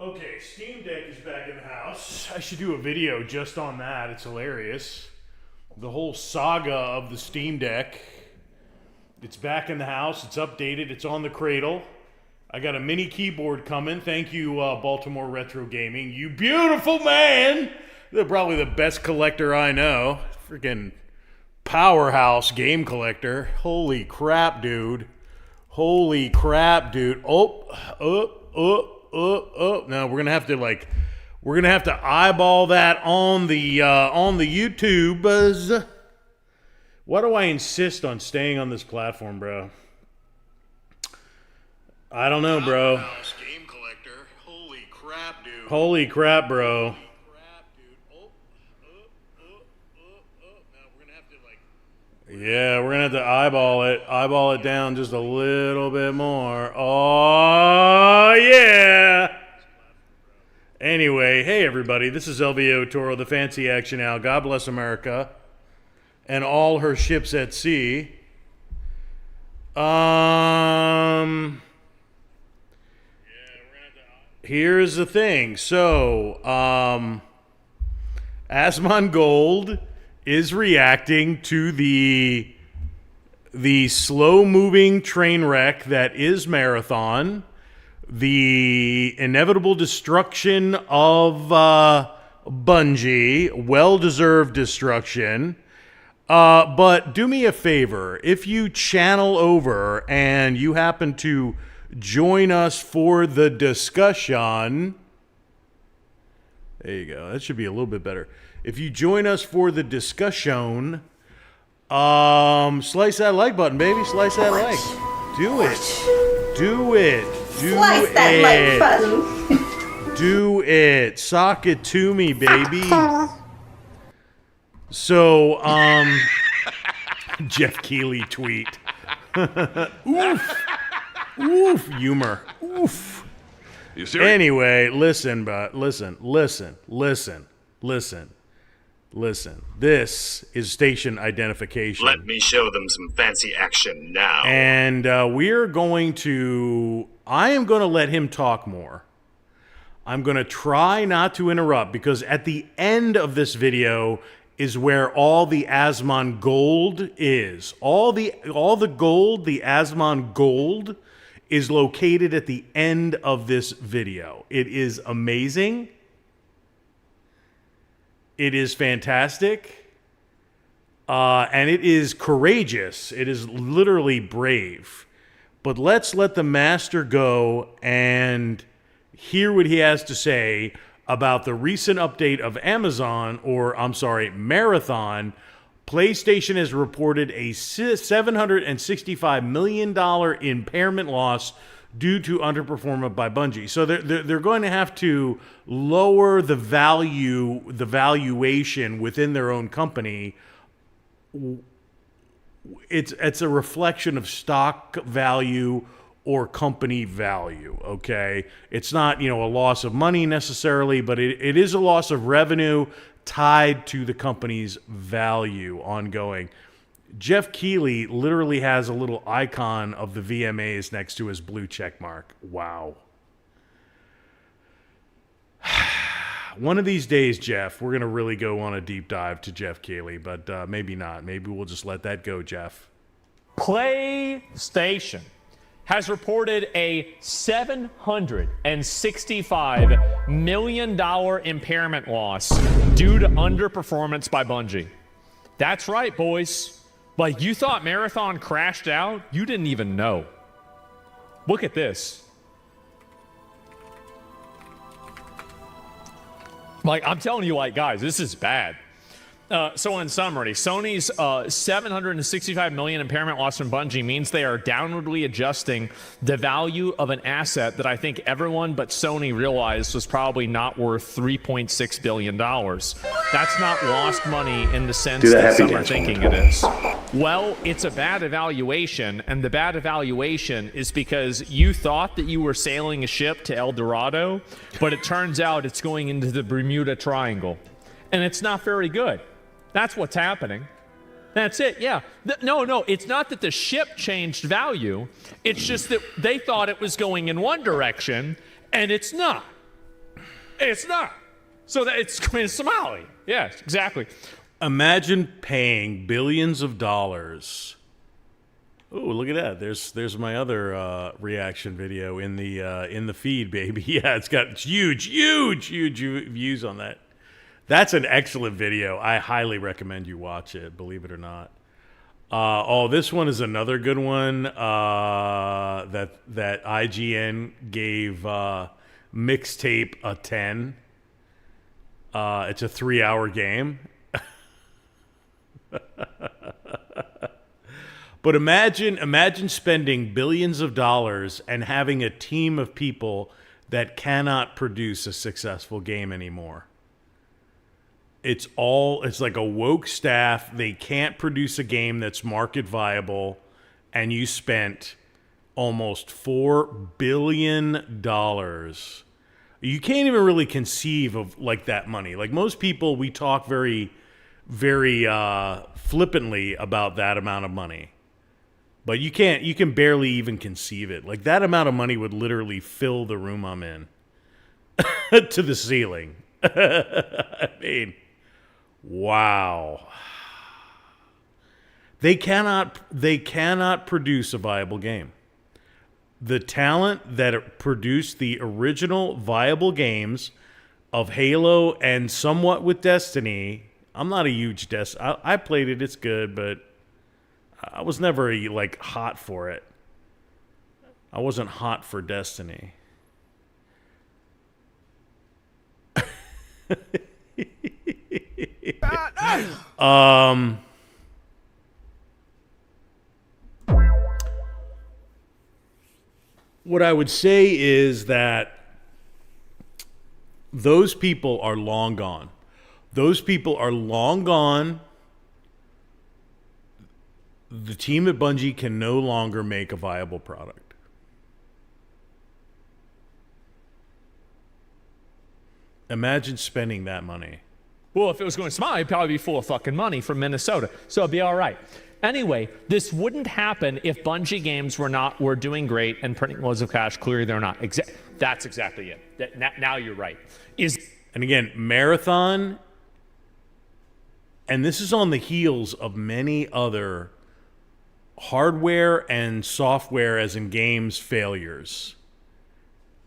Okay, Steam Deck is back in the house. I should do a video just on that. It's hilarious. The whole saga of the Steam Deck. It's back in the house. It's updated. It's on the cradle. I got a mini keyboard coming. Thank you, Baltimore Retro Gaming. You beautiful man! They're probably the best collector I know. Freaking powerhouse game collector. Holy crap, dude. Holy crap, dude. No, we're gonna have to eyeball that on the YouTubes. Why do I insist on staying on this platform, bro? I don't know, bro. Game collector. Holy crap, dude. Holy crap, bro. Yeah, we're gonna have to eyeball it down just a little bit more. Oh yeah. Anyway, hey everybody, this is LVO Toro, the Fancy Action Now. God bless America and all her ships at sea. Here's the thing. So, Asmongold is reacting to the slow-moving train wreck that is Marathon, the inevitable destruction of Bungie, well-deserved destruction. But do me a favor, if you channel over and you happen to join us for the discussion, there you go, that should be a little bit better. If you join us for the discussion, slice that like button, baby. Slice that like. Do it. Do it. Do Slice that like button. Do it. Sock it to me, baby. So, Jeff Keighley tweet. Oof. Oof. Humor. Oof. You serious? Anyway, listen. Listen, this is station identification. Let me show them some fancy action now. And I am going to let him talk more. I'm going to try not to interrupt because at the end of this video is where all the Asmongold is. All the gold, the Asmongold is located at the end of this video. It is amazing. It is fantastic, and it is courageous. It is literally brave. But let's let the master go and hear what he has to say about the recent update of Marathon. PlayStation has reported a $765 million impairment loss due to underperformance by Bungie. So they're going to have to lower the valuation within their own company. It's a reflection of stock value or company value, okay? It's not, a loss of money necessarily, but it is a loss of revenue tied to the company's value ongoing. Jeff Keighley literally has a little icon of the VMAs next to his blue check mark. Wow. One of these days, Jeff, we're going to really go on a deep dive to Jeff Keighley, but maybe not. Maybe we'll just let that go, Jeff. PlayStation has reported a $765 million impairment loss due to underperformance by Bungie. That's right, boys. Like, you thought Marathon crashed out? You didn't even know. Look at this. Like, I'm telling you, guys, this is bad. So in summary, Sony's $765 million impairment loss from Bungie means they are downwardly adjusting the value of an asset that I think everyone but Sony realized was probably not worth $3.6 billion. That's not lost money in the sense that some are thinking it is. Well, it's a bad evaluation, and the bad evaluation is because you thought that you were sailing a ship to El Dorado, but it turns out it's going into the Bermuda Triangle, and it's not very good. That's what's happening. That's it, yeah. No, it's not that the ship changed value. It's just that they thought it was going in one direction, and it's not. It's not. So that it's Somali. Yes, exactly. Imagine paying billions of dollars. Oh, look at that! There's my other reaction video in the feed, baby. Yeah, it's got huge views on that. That's an excellent video. I highly recommend you watch it. Believe it or not. This one is another good one. That IGN gave Mixtape a 10. It's a 3-hour game. But imagine spending billions of dollars and having a team of people that cannot produce a successful game anymore. It's like a woke staff. They can't produce a game that's market viable, and you spent almost $4 billion. You can't even really conceive of like that money. Like most people, we talk very, very flippantly about that amount of money. But you can barely even conceive it. Like that amount of money would literally fill the room I'm in to the ceiling. I mean, wow. They cannot produce a viable game. The talent that produced the original viable games of Halo and somewhat with Destiny. I'm not a huge I played it, it's good, but I was never like hot for it. I wasn't hot for Destiny. What I would say is that those people are long gone. Those people are long gone. The team at Bungie can no longer make a viable product. Imagine spending that money. Well, if it was going to smile, it'd probably be full of fucking money from Minnesota. So it'd be all right. Anyway, this wouldn't happen if Bungie games were doing great and printing loads of cash. Clearly, they're not. That's exactly it. Now you're right. And again, Marathon, and this is on the heels of many other hardware and software, as in games, failures.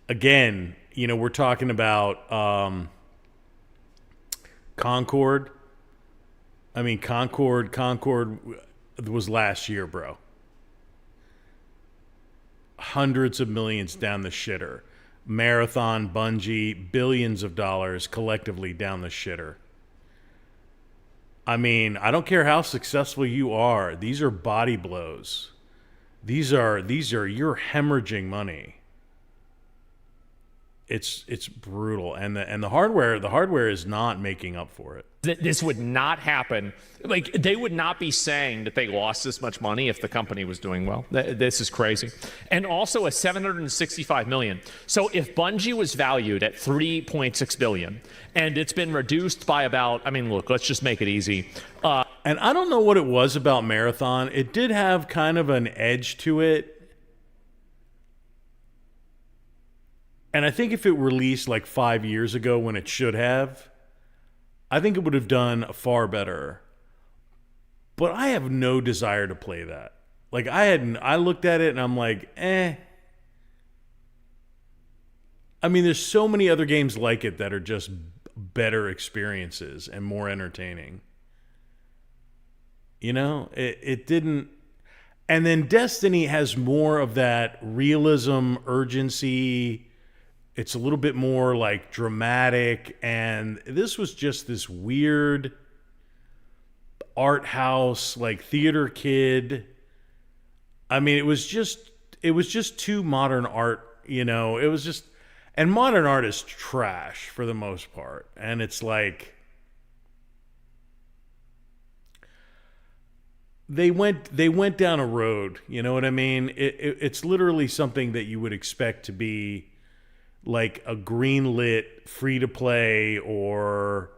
Again, we're talking about Concord. I mean, Concord was last year, bro. Hundreds of millions down the shitter. Marathon, Bungie, billions of dollars collectively down the shitter. I mean, I don't care how successful you are. These are body blows. These are you're hemorrhaging money. It's brutal, and the hardware is not making up for it. This would not happen. Like, they would not be saying that they lost this much money if the company was doing well. This is crazy. And also a $765 million. So if Bungie was valued at $3.6 billion and it's been reduced by about, look, let's just make it easy. And I don't know what it was about Marathon. It did have kind of an edge to it. And I think if it released like 5 years ago when it should have, I think it would have done far better. But I have no desire to play that. Like I looked at it and I'm like, eh. I mean, there's so many other games like it that are just better experiences and more entertaining. It didn't. And then Destiny has more of that realism, urgency. It's a little bit more like dramatic, and this was just this weird art house, like theater kid. I mean, it was just too modern art, It was just, and modern art is trash for the most part, and it's like they went down a road, you know what I mean? It's literally something that you would expect to be like a greenlit free-to-play or,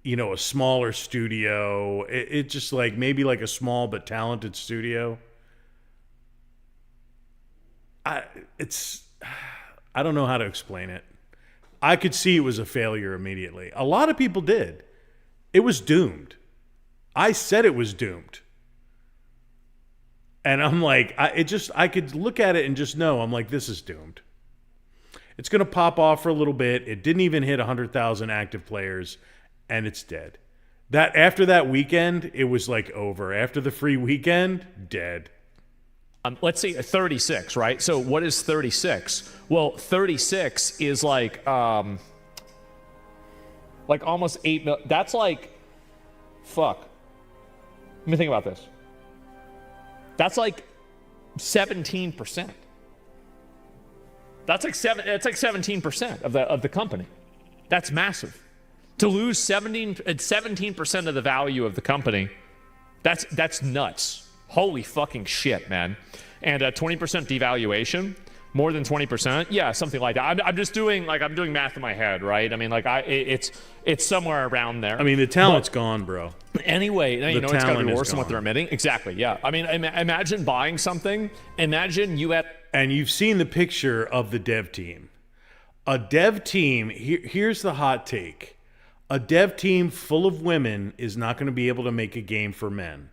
a smaller studio. It just like maybe like a small but talented studio. I don't know how to explain it. I could see it was a failure immediately. A lot of people did. It was doomed. I said it was doomed. And I'm like, I could look at it and just know, I'm like, this is doomed. It's going to pop off for a little bit. It didn't even hit 100,000 active players, and it's dead. That after that weekend, it was like over. After the free weekend, dead. Let's see, 36, right? So what is 36? Well, 36 is like almost 8 million. That's like, fuck. Let me think about this. That's like 17%. That's like 17% of the company. That's massive. To lose 17% of the value of the company, that's nuts. Holy fucking shit, man. And a 20% devaluation, more than 20%, yeah, something like that. I'm just doing I'm doing math in my head, right? I mean, it's somewhere around there. I mean, the talent's gone, bro. Anyway, you know it's got to be worse than what gone. they're admitting. Exactly, yeah. I mean, imagine buying something. Imagine you had. And you've seen the picture of the dev team. A dev team, here's the hot take. A dev team full of women is not going to be able to make a game for men.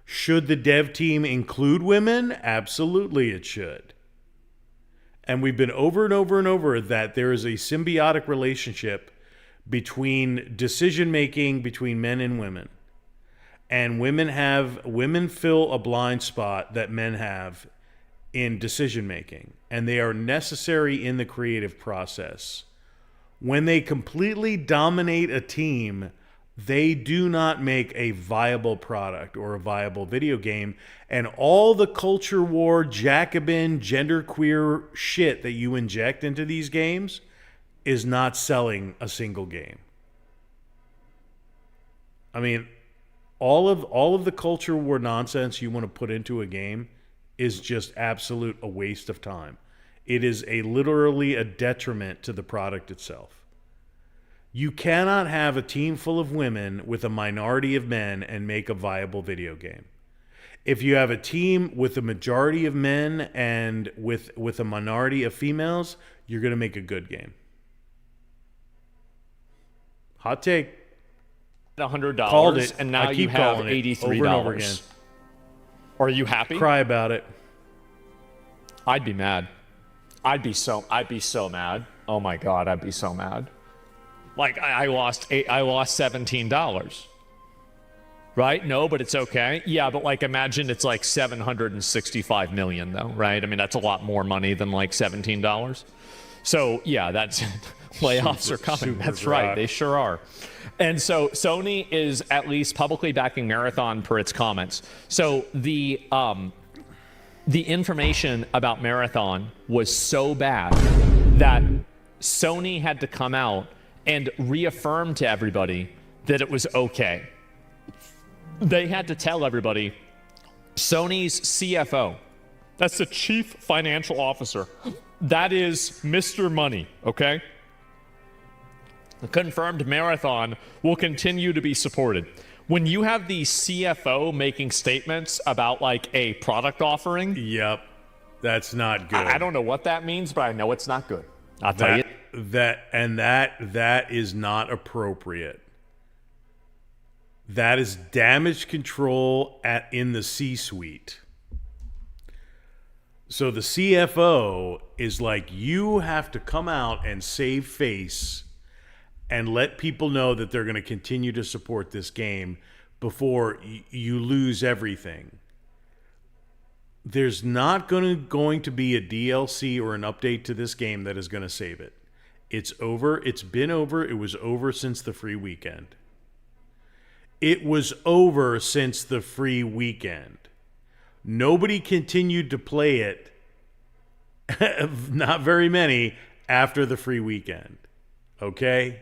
Should the dev team include women? Absolutely it should. And we've been over and over and over that there is a symbiotic relationship between decision making between men and women. And women fill a blind spot that men have in decision making, and they are necessary in the creative process. When they completely dominate a team, they do not make a viable product or a viable video game. And all the culture war, Jacobin, genderqueer shit that you inject into these games is not selling a single game. I mean, all of the culture war nonsense you want to put into a game is just absolute a waste of time. It is literally a detriment to the product itself. You cannot have a team full of women with a minority of men and make a viable video game. If you have a team with a majority of men and with a minority of females, you're going to make a good game. Hot take. $100, Called it. and now I you keep have calling it $83. over and over again. Are you happy? Cry about it. I'd be mad. I'd be so mad. Oh my god, I'd be so mad. Like I lost $17. Right? No, but it's okay. Yeah, but like imagine it's like 765 million though, right? I mean that's a lot more money than like $17. So yeah, that's layoffs are coming. That's dry. right. They sure are. And so Sony is at least publicly backing Marathon per its comments. So the information about Marathon was so bad that Sony had to come out and reaffirm to everybody that it was okay. They had to tell everybody, Sony's CFO, that's the chief financial officer, that is Mr. Money, okay? Confirmed Marathon will continue to be supported. When you have the CFO making statements about like a product offering, Yep. That's not good. I don't know what that means, but I know it's not good. I'll tell you. That is not appropriate. That is damage control in the C-suite. So the CFO is like, you have to come out and save face and let people know that they're going to continue to support this game before you lose everything. There's not going to be a DLC or an update to this game that is going to save it. It's over. It's been over. It was over since the free weekend. It was over since the free weekend. Nobody continued to play it, not very many, after the free weekend. Okay?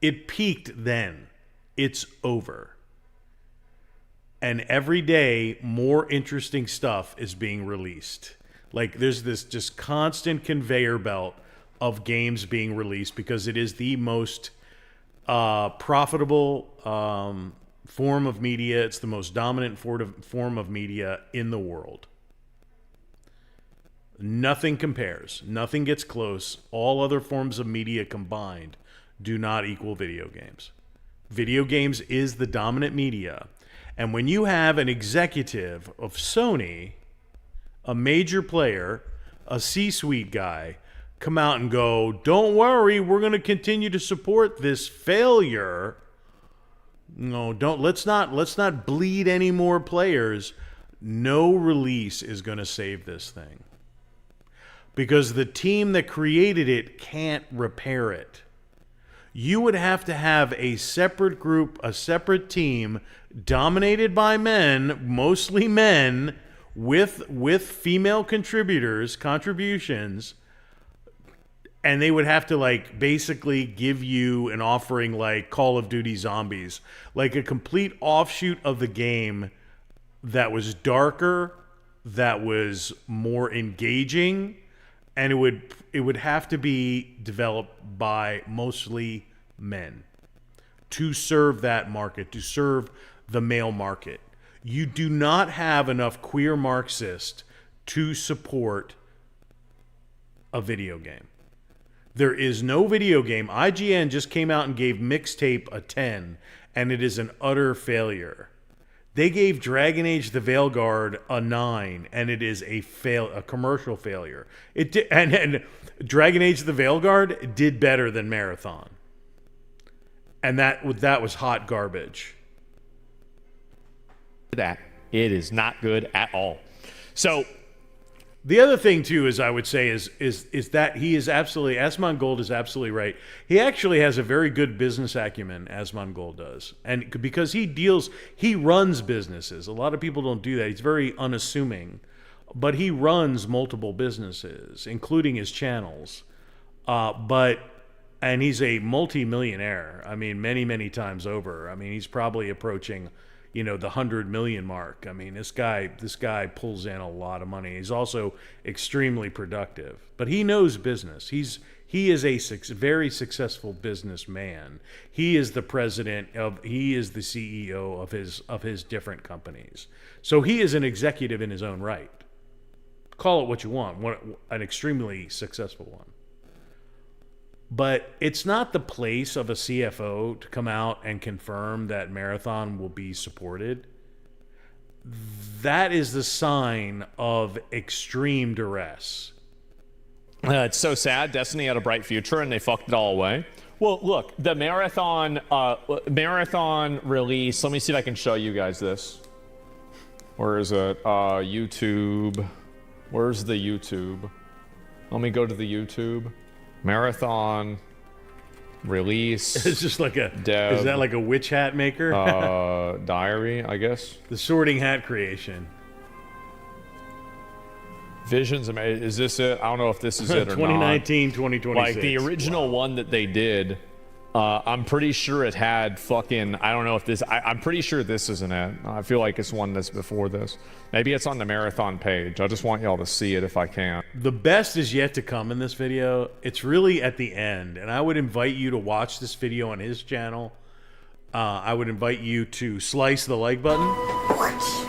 It peaked then. It's over. And every day, more interesting stuff is being released. Like, there's this just constant conveyor belt of games being released because it is the most profitable form of media. It's the most dominant form of media in the world. Nothing compares. Nothing gets close. All other forms of media combined do not equal video games. Video games is the dominant media. And when you have an executive of Sony, a major player, a C-suite guy, come out and go, don't worry, we're going to continue to support this failure. No, let's not bleed any more players. No release is going to save this thing. Because the team that created it can't repair it. You would have to have a separate group, a separate team dominated by men, mostly men, with female contributions, and they would have to like basically give you an offering like Call of Duty Zombies, like a complete offshoot of the game that was darker, that was more engaging, and it would have to be developed by mostly men to serve that market, to serve the male market. You do not have enough queer Marxists to support a video game. There is no video game. IGN just came out and gave Mixtape a 10, and it is an utter failure. They gave Dragon Age the Veilguard a 9, and it is a commercial failure. And Dragon Age the Veilguard did better than Marathon. And that was hot garbage. That it is not good at all. So the other thing too is I would say is that he is absolutely, Asmongold is absolutely right. He actually has a very good business acumen, Asmongold does. And because he runs businesses. A lot of people don't do that. He's very unassuming, but he runs multiple businesses, including his channels. And he's a multi-millionaire. I mean, many, many times over. I mean, he's probably approaching, the 100 million mark. I mean, this guy pulls in a lot of money. He's also extremely productive, but he knows business. He is a very successful businessman. He is the he is the CEO of his different companies. So he is an executive in his own right. Call it what you want, an extremely successful one. But it's not the place of a CFO to come out and confirm that Marathon will be supported. That is the sign of extreme duress. It's so sad. Destiny had a bright future, and they fucked it all away. Well, look, the marathon release. Let me see if I can show you guys this. Where is it? YouTube. Where's the YouTube? Let me go to the YouTube. Marathon release. It's just like is that like a witch hat maker? Diary, I guess. The Sorting Hat creation. Visions. Is this it? I don't know if this is it or 2019, 2026. Like the original one that they did. I'm pretty sure it had fucking. I don't know if this. I'm pretty sure this isn't it. I feel like it's one that's before this. Maybe it's on the Marathon page. I just want y'all to see it if I can. The best is yet to come in this video. It's really at the end, and I would invite you to watch this video on his channel. I would invite you to slice the like button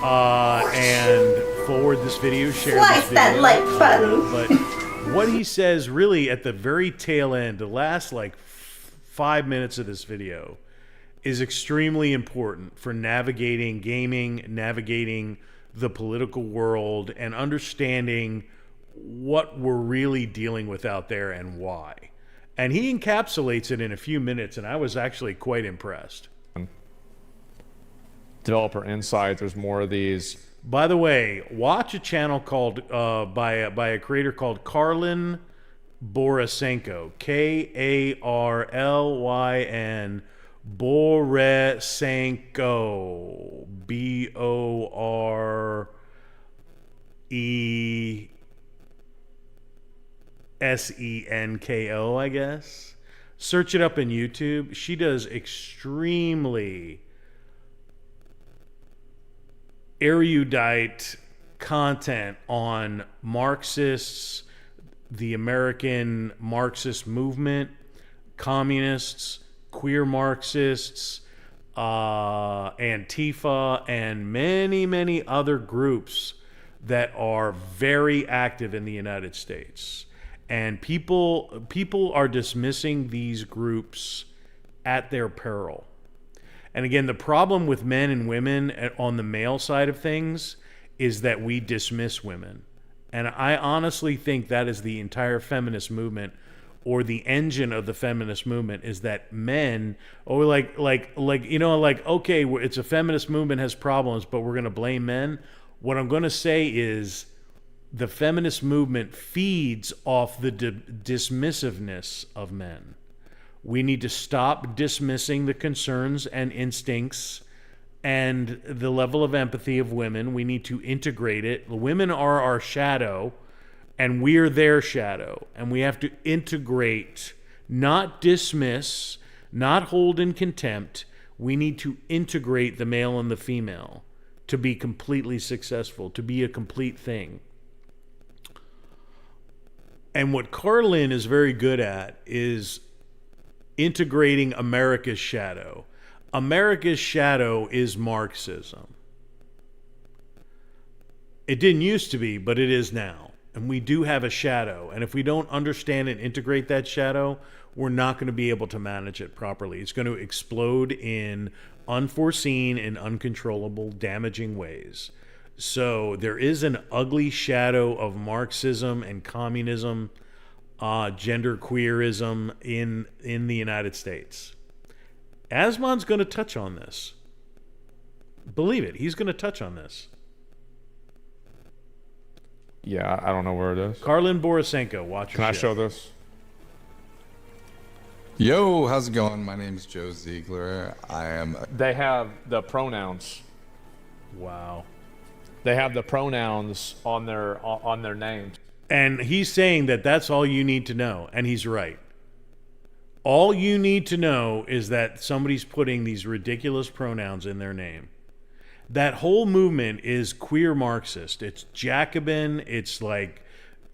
and forward this video, share Slice this video. that like button. But what he says really at the very tail end, the last like 5 minutes of this video, is extremely important for navigating gaming, navigating the political world, and understanding what we're really dealing with out there and why. And he encapsulates it in a few minutes, and I was actually quite impressed. Developer Insight, there's more of these. By the way, watch a channel called by a creator called Karlin Borisenko, Karlyn Borisenko, Boresenko, I guess. Search it up in YouTube. She does extremely erudite content on Marxists, the American Marxist movement, communists, queer Marxists, Antifa, and many, many other groups that are very active in the United States. And people are dismissing these groups at their peril. And again, the problem with men and women on the male side of things is that we dismiss women. And I honestly think that is the entire feminist movement, or the engine of the feminist movement, is that men, okay, it's a feminist movement, has problems, but we're going to blame men. What I'm going to say is the feminist movement feeds off the dismissiveness of men. We need to stop dismissing the concerns and instincts and the level of empathy of women. We need to integrate it. The women are our shadow, and we're their shadow. And we have to integrate, not dismiss, not hold in contempt. We need to integrate the male and the female to be completely successful, to be a complete thing. And what Carlin is very good at is integrating America's shadow. America's shadow is Marxism. It didn't used to be, but it is now. And we do have a shadow. And if we don't understand and integrate that shadow, we're not going to be able to manage it properly. It's going to explode in unforeseen and uncontrollable, damaging ways. So there is an ugly shadow of Marxism and communism, gender queerism in the United States. Asmon's going to touch on this. Believe it, he's going to touch on this. Yeah, I don't know where it is. Karlin Borisenko, watch your Can I shit. show this? Yo, how's it going? My name is Joe Ziegler. They have the pronouns. Wow. They have the pronouns on their names. And he's saying that that's all you need to know, and he's right. All you need to know is that somebody's putting these ridiculous pronouns in their name. That whole movement is queer Marxist. It's Jacobin. It's like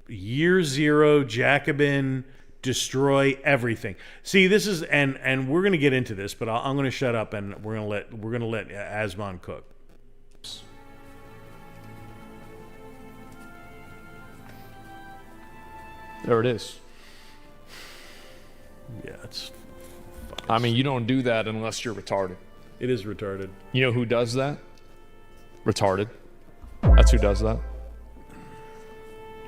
year zero Jacobin, destroy everything. See, this is, and we're going to get into this, but I'm going to shut up and we're going to let Asmon cook. There it is. Yeah, it's. I mean, you don't do that unless you're retarded. It is retarded. You know who does that? Retarded. That's who does that.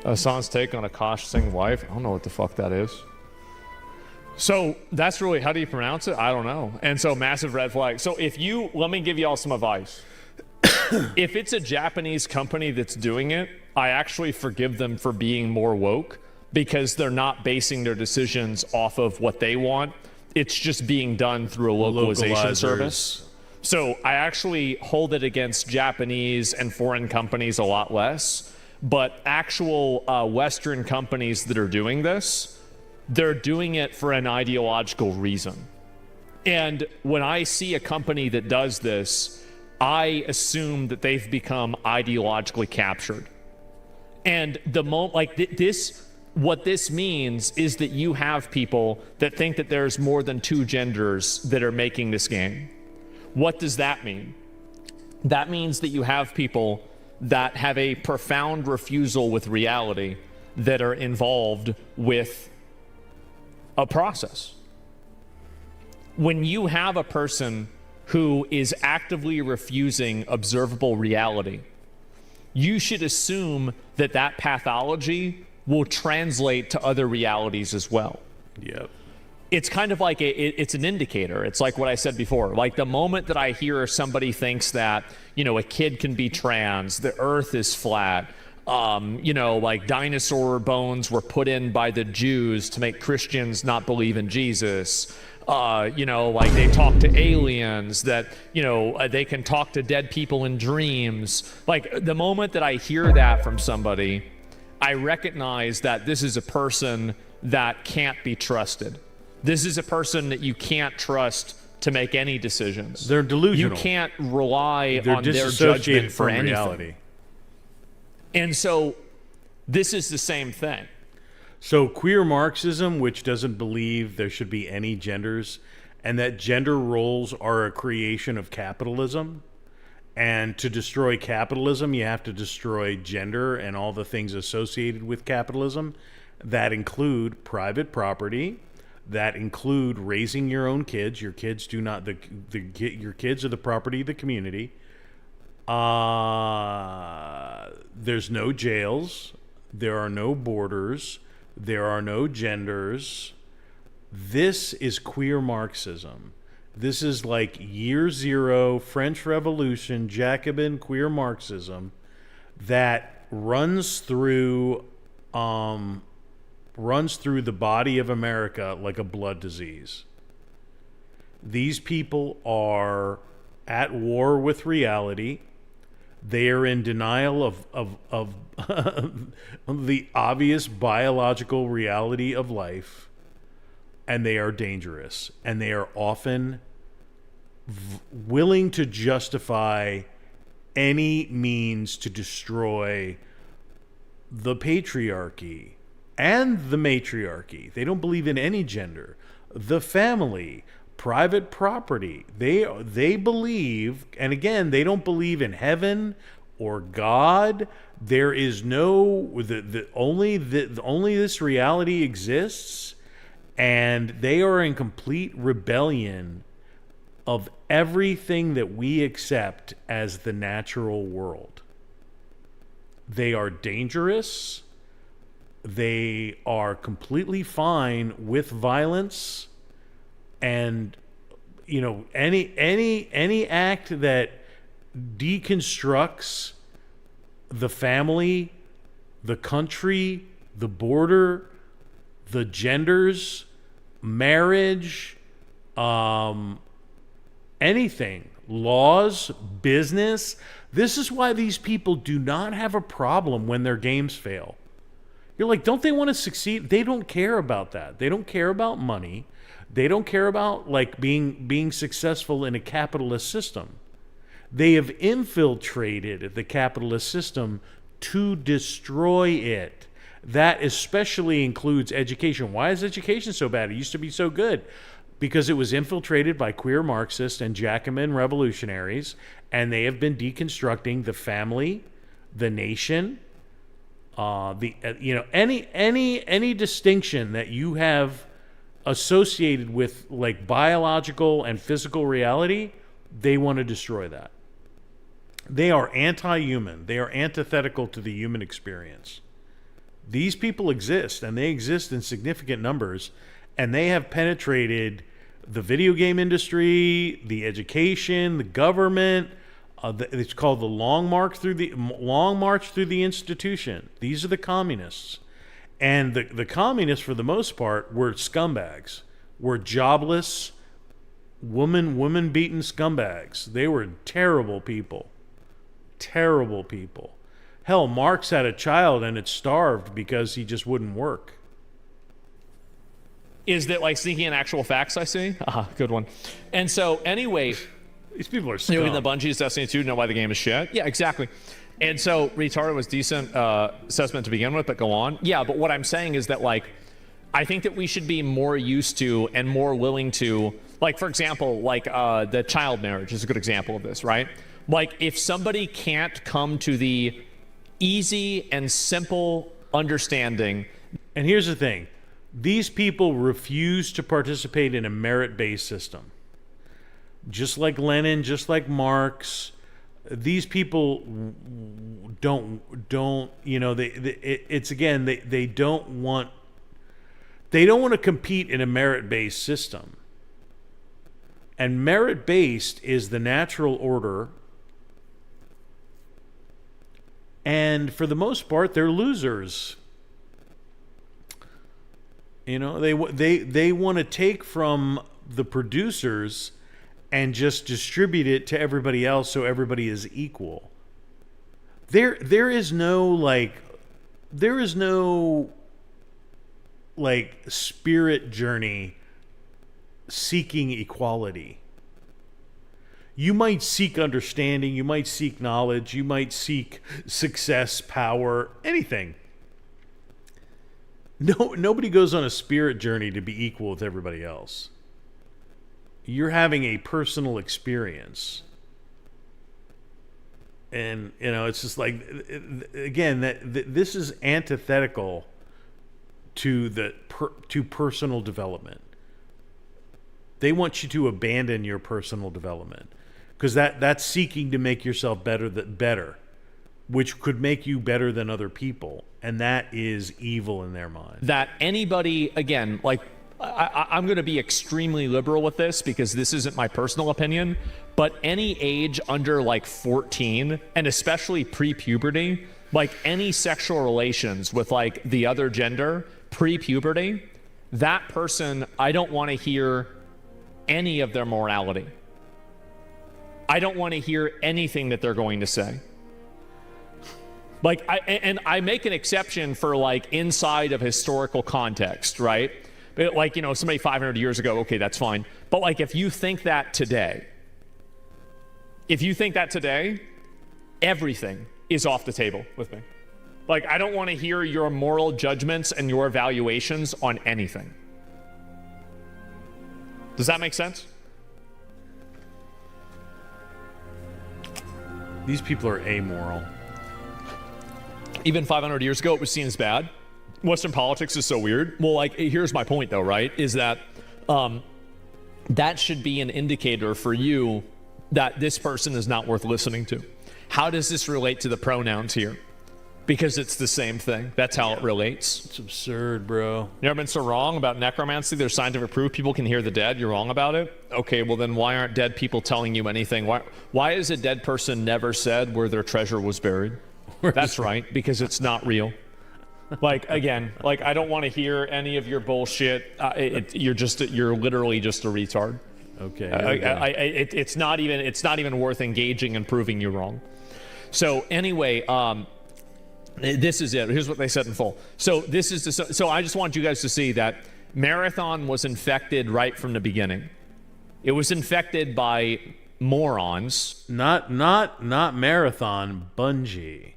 Hassan's take on Akash Singh's wife. I don't know what the fuck that is. So that's really, how do you pronounce it? I don't know. And so massive red flag. So let me give you all some advice. If it's a Japanese company that's doing it, I actually forgive them for being more woke, because they're not basing their decisions off of what they want. It's just being done through a localization service. So I actually hold it against Japanese and foreign companies a lot less. But actual Western companies that are doing this, they're doing it for an ideological reason. And when I see a company that does this, I assume that they've become ideologically captured. And what this means is that you have people that think that there's more than two genders that are making this game. What does that mean? That means that you have people that have a profound refusal with reality, that are involved with a process. When you have a person who is actively refusing observable reality, you should assume that that pathology will translate to other realities as well. Yep. It's kind of like it's an indicator. It's like what I said before. Like the moment that I hear somebody thinks that, a kid can be trans, the earth is flat, like dinosaur bones were put in by the Jews to make Christians not believe in Jesus. Like they talk to aliens, that, they can talk to dead people in dreams. Like the moment that I hear that from somebody, I recognize that this is a person that can't be trusted. This is a person that you can't trust to make any decisions. They're delusional. You can't rely They're on their disassociated judgment for from anything. reality. And so this is the same thing. So queer Marxism, which doesn't believe there should be any genders, and that gender roles are a creation of capitalism, And to destroy capitalism, you have to destroy gender and all the things associated with capitalism. That include private property. That include raising your own kids. Your kids do not. Your kids are the property of the community. There's no jails. There are no borders. There are no genders. This is queer Marxism. This is like year zero French Revolution, Jacobin queer Marxism that runs through the body of America like a blood disease. These people are at war with reality. They are in denial of the obvious biological reality of life. And they are dangerous. And they are often willing to justify any means to destroy the patriarchy and the matriarchy. They don't believe in any gender. The family, private property. They believe, and again, they don't believe in heaven or God. There is no only this reality exists. And they are in complete rebellion of everything that we accept as the natural world. They are dangerous. They are completely fine with violence. And, you know, any act that deconstructs the family, the country, the border, the genders, marriage, anything, laws, business. This is why these people do not have a problem when their games fail. You're like, don't they want to succeed? They don't care about that. They don't care about money. They don't care about like being successful in a capitalist system. They have infiltrated the capitalist system to destroy it. That especially includes education. Why is education so bad? It used to be so good. Because it was infiltrated by queer Marxists and Jacobin revolutionaries, and they have been deconstructing the family, the nation, any distinction that you have associated with like biological and physical reality. They want to destroy that. They are anti-human. They are antithetical to the human experience. These people exist, and they exist in significant numbers, and they have penetrated the video game industry, the education, the government. It's called the Long March through the institution. These are the communists, and the communists, for the most part, were scumbags, were jobless, woman-beaten scumbags. They were terrible people, terrible people. Hell, Marx had a child and it starved because he just wouldn't work. Is that like sneaking in actual facts, I see? Good one. And so anyway, These people are scum. You know, the Bungie's Destiny 2 know why the game is shit? Yeah, exactly. And so retarded was decent assessment to begin with, but go on. Yeah, but what I'm saying is that like, I think that we should be more used to and more willing to, like, for example, like the child marriage is a good example of this, right? Like if somebody can't come to the easy and simple understanding. And here's the thing. These people refuse to participate in a merit-based system. Just like Lenin, just like Marx, these people don't you know, they don't want to compete in a merit-based system. And merit-based is the natural order. And for the most part, they're losers. You know, they want to take from the producers and just distribute it to everybody else so everybody is equal. There is no spirit journey seeking equality. You might seek understanding, you might seek knowledge, you might seek success, power, anything. Nobody goes on a spirit journey to be equal with everybody else. You're having a personal experience. And it's just like, again, this is antithetical to to personal development. They want you to abandon your personal development because that's seeking to make yourself better, which could make you better than other people, and that is evil in their mind. That anybody, again, like I'm going to be extremely liberal with this because this isn't my personal opinion, but any age under like 14, and especially pre-puberty, like any sexual relations with like the other gender pre-puberty, that person, I don't want to hear any of their morality. I don't want to hear anything that they're going to say. Like, I make an exception for like inside of historical context, right? Like, somebody 500 years ago, okay, that's fine. But like, if you think that today, everything is off the table with me. Like, I don't want to hear your moral judgments and your evaluations on anything. Does that make sense? These people are amoral. Even 500 years ago, it was seen as bad. Western politics is so weird. Well, like, here's my point, though, right? Is that that should be an indicator for you that this person is not worth listening to. How does this relate to the pronouns here? Because it's the same thing. That's how it relates. It's absurd, bro. You ever been so wrong about necromancy? There's scientific proof people can hear the dead. You're wrong about it? Okay, well then why aren't dead people telling you anything? Why is a dead person never said where their treasure was buried? That's right, because it's not real. Like, again, like I don't want to hear any of your bullshit. You're literally just a retard. Okay. It's not even worth engaging and proving you wrong. So anyway, this is it. Here's what they said in full. So so I just want you guys to see that Marathon was infected right from the beginning. It was infected by morons. Not Marathon, Bungie.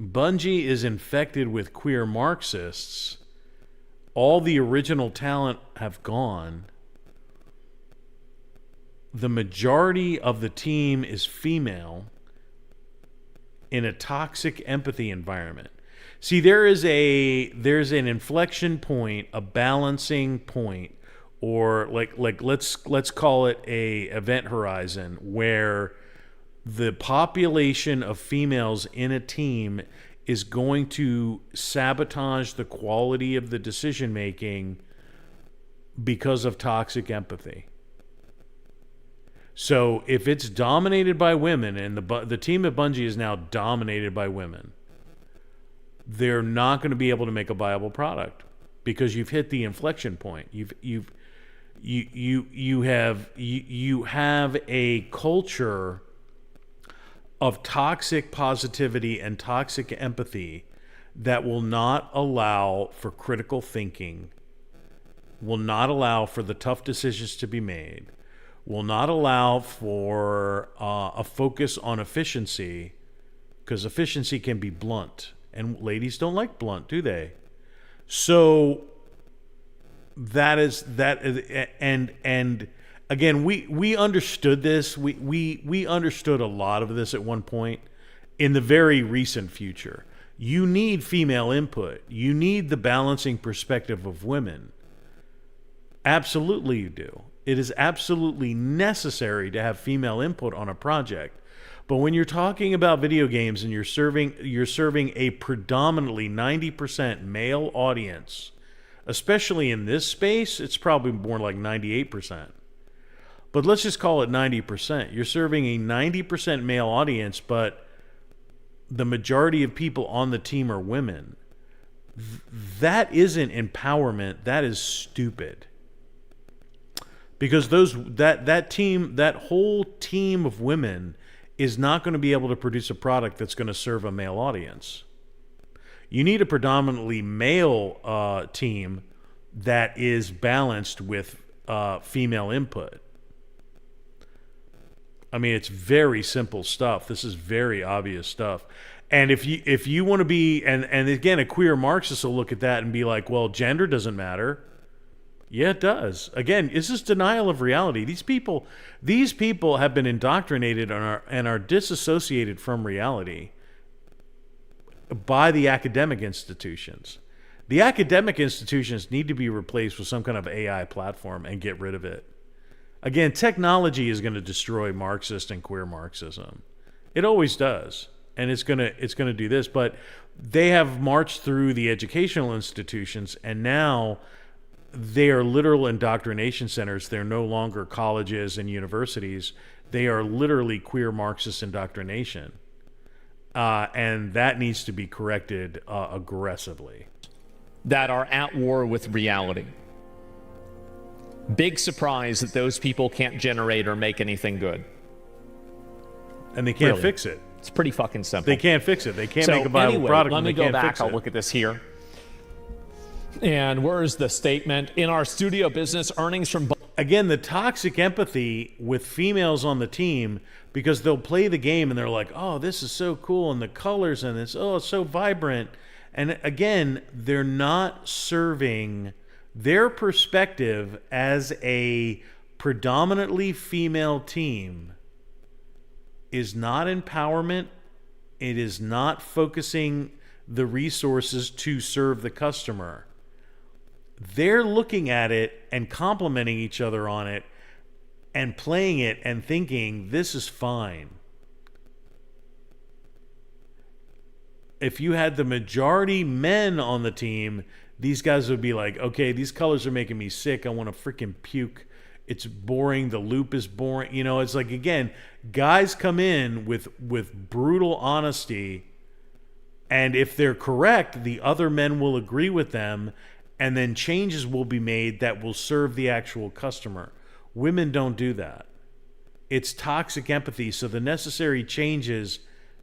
Bungie is infected with queer Marxists. All the original talent have gone. The majority of the team is female in a toxic empathy environment. See, there's an inflection point, a balancing point, or like let's call it a event horizon where the population of females in a team is going to sabotage the quality of the decision making because of toxic empathy. So if it's dominated by women, and the team at Bungie is now dominated by women, they're not going to be able to make a viable product because you've hit the inflection point. You have a culture of toxic positivity and toxic empathy that will not allow for critical thinking, will not allow for the tough decisions to be made, will not allow for a focus on efficiency, because efficiency can be blunt, and ladies don't like blunt, do they? So and again, we understood this. We understood a lot of this at one point. In the very recent future, you need female input. You need the balancing perspective of women. Absolutely you do. It is absolutely necessary to have female input on a project. But when you're talking about video games and you're serving a predominantly 90% male audience, especially in this space, it's probably more like 98%. But let's just call it 90%. You're serving a 90% male audience, but the majority of people on the team are women. That isn't empowerment. That is stupid. Because that whole team of women is not going to be able to produce a product that's going to serve a male audience. You need a predominantly male team that is balanced with female input. I mean, it's very simple stuff. This is very obvious stuff. And if you want to be, and again, a queer Marxist will look at that and be like, well, gender doesn't matter. Yeah, it does. Again, it's just denial of reality. These people have been indoctrinated and are disassociated from reality by the academic institutions. The academic institutions need to be replaced with some kind of AI platform and get rid of it. Again, technology is going to destroy Marxist and queer Marxism. It always does. And it's going to do this, but they have marched through the educational institutions, and now they are literal indoctrination centers. They're no longer colleges and universities. They are literally queer Marxist indoctrination. And that needs to be corrected aggressively. That are at war with reality. Big surprise that those people can't generate or make anything good. And they can't fix it. It's pretty fucking simple. They can't fix it. They can't make a viable product. Let me go back. I'll look at this here. And where is the statement? In our studio business, earnings from... Again, the toxic empathy with females on the team, because they'll play the game and they're like, oh, this is so cool, and the colors and this, oh, it's so vibrant. And again, they're not serving their perspective as a predominantly female team is not empowerment. It is not focusing the resources to serve the customer. They're looking at it and complimenting each other on it and playing it and thinking this is fine. If you had the majority men on the team, these guys would be like, okay, these colors are making me sick. I want to freaking puke. It's boring. The loop is boring. You know, it's like, again, guys come in with brutal honesty, and if they're correct, the other men will agree with them, and then changes will be made that will serve the actual customer. Women don't do that. It's toxic empathy, so the necessary changes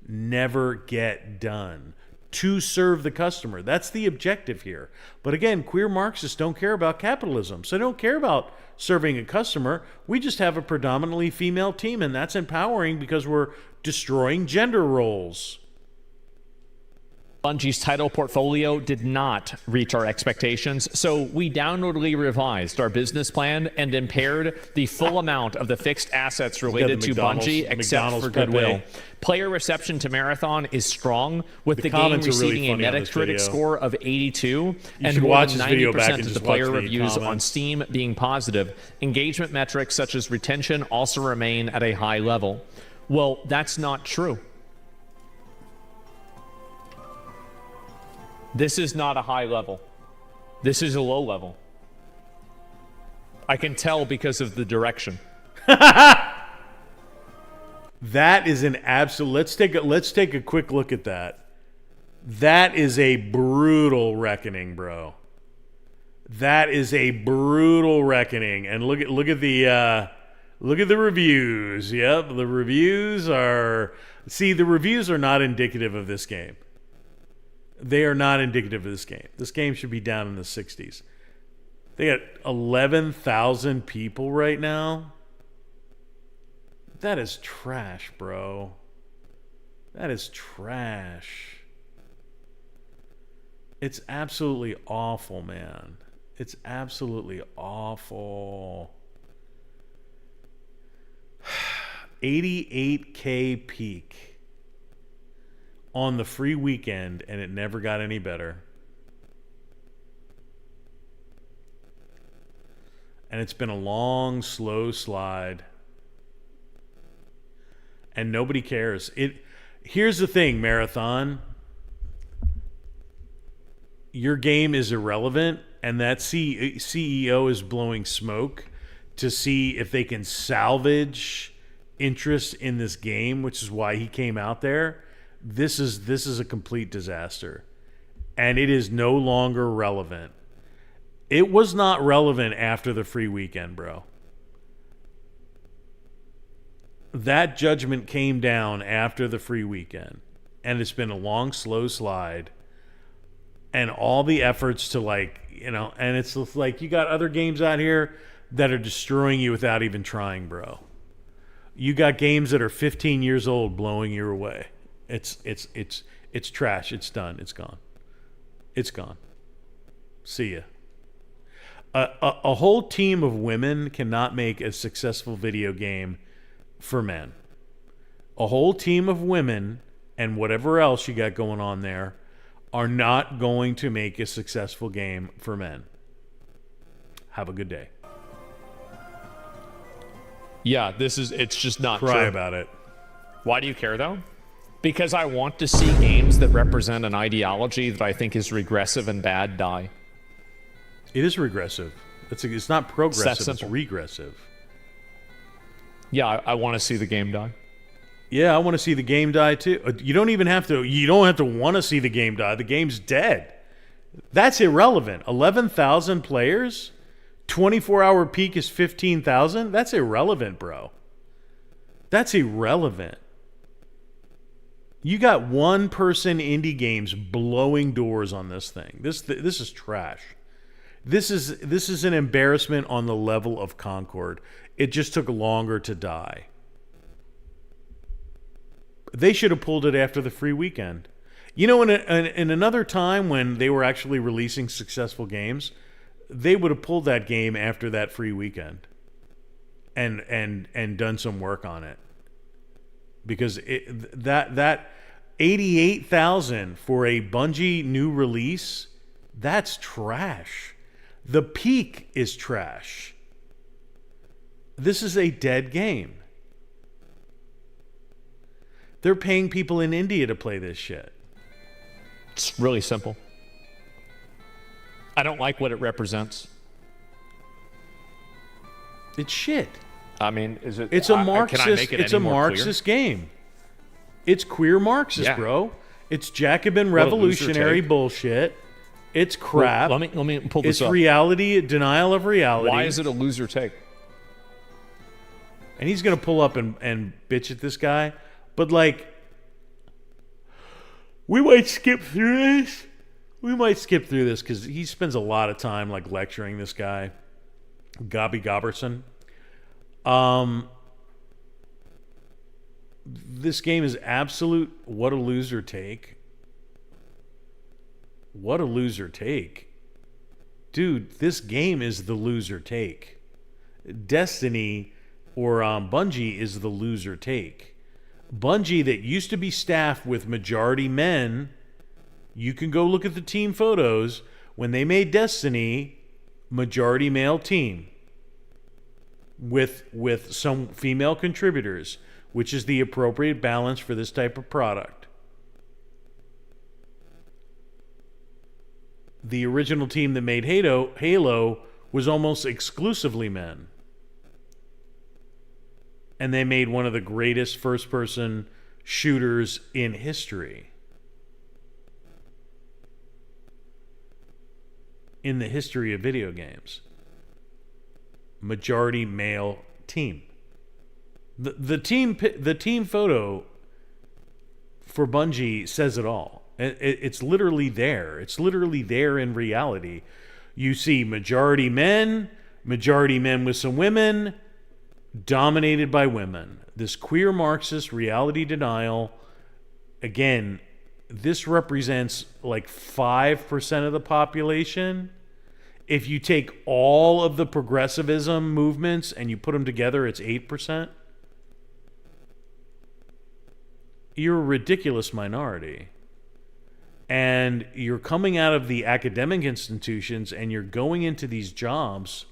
never get done to serve the customer. That's the objective here. But again, queer Marxists don't care about capitalism, so they don't care about serving a customer. We just have a predominantly female team, and that's empowering because we're destroying gender roles. Bungie's title portfolio did not reach our expectations, so we downwardly revised our business plan and impaired the full amount of the fixed assets related to Bungie, except for goodwill. Player reception to Marathon is strong, with the game receiving a Metacritic score of 82, and more than 90% of the player reviews on Steam being positive. Engagement metrics such as retention also remain at a high level. Well, that's not true. This is not a high level. This is a low level. I can tell because of the direction. That is an absolute... Let's take a quick look at that. That is a brutal reckoning, bro. That is a brutal reckoning. And look at the reviews. Yep, the reviews are... See, the reviews are not indicative of this game. They are not indicative of this game. This game should be down in the 60s. They got 11,000 people right now. That is trash, bro. That is trash. It's absolutely awful, man. It's absolutely awful. 88K peak on the free weekend, and it never got any better. And it's been a long, slow slide. And nobody cares. Here's the thing, Marathon. Your game is irrelevant, and that CEO is blowing smoke to see if they can salvage interest in this game, which is why he came out there. This is a complete disaster, and it is no longer relevant. It was not relevant after the free weekend, bro. That judgment came down after the free weekend, and it's been a long, slow slide, and all the efforts to and it's like you got other games out here that are destroying you without even trying, bro. You got games that are 15 years old blowing you away. It's trash. It's done. It's gone. It's gone. See ya. A whole team of women cannot make a successful video game for men. A whole team of women and whatever else you got going on there are not going to make a successful game for men. Have a good day. Yeah, it's just not Cry true. about it. Why do you care, though? Because I want to see games that represent an ideology that I think is regressive and bad die. It is regressive. It's not progressive, it's simple. regressive. Yeah, I want to see the game die. Yeah, I want to see the game die too. You don't have to want to see the game die. The game's dead. That's irrelevant. 11,000 players? 24-hour peak is 15,000? That's irrelevant, bro. That's irrelevant. You got one-person indie games blowing doors on this thing. This is trash. This is an embarrassment on the level of Concord. It just took longer to die. They should have pulled it after the free weekend. You know, in another time when they were actually releasing successful games, they would have pulled that game after that free weekend and done some work on it. Because that 88,000 for a Bungie new release, that's trash. The peak is trash. This is a dead game. They're paying people in India to play this shit. It's really simple. I don't like what it represents. It's shit. I mean, is it? It's a can I Marxist. make it It's any a more Marxist game. It's queer Marxist, Yeah. bro. It's Jacobin What a loser revolutionary take. bullshit. It's crap. Well, let me pull this It's up. reality, denial of reality. Why is it a loser take? And he's gonna pull up and bitch at this guy, but like, we might skip through this. We might skip through this because he spends a lot of time like lecturing this guy, Gobby Goberson. This game is absolute. What a loser take. What a loser take. Dude, this game is the loser take. Destiny or Bungie is the loser take. Bungie, that used to be staffed with majority men, you can go look at the team photos. When they made Destiny, majority male team with some female contributors, which is the appropriate balance for this type of product. The original team that made Halo was almost exclusively men. And they made one of the greatest first-person shooters in history. In the history of video games. Majority male team. The team photo for Bungie says it all. It's literally there. It's literally there in reality. You see majority men with some women, dominated by women. This queer Marxist reality denial. Again, this represents like 5% of the population. If you take all of the progressivism movements and you put them together, it's 8%. You're a ridiculous minority. And you're coming out of the academic institutions and you're going into these jobs,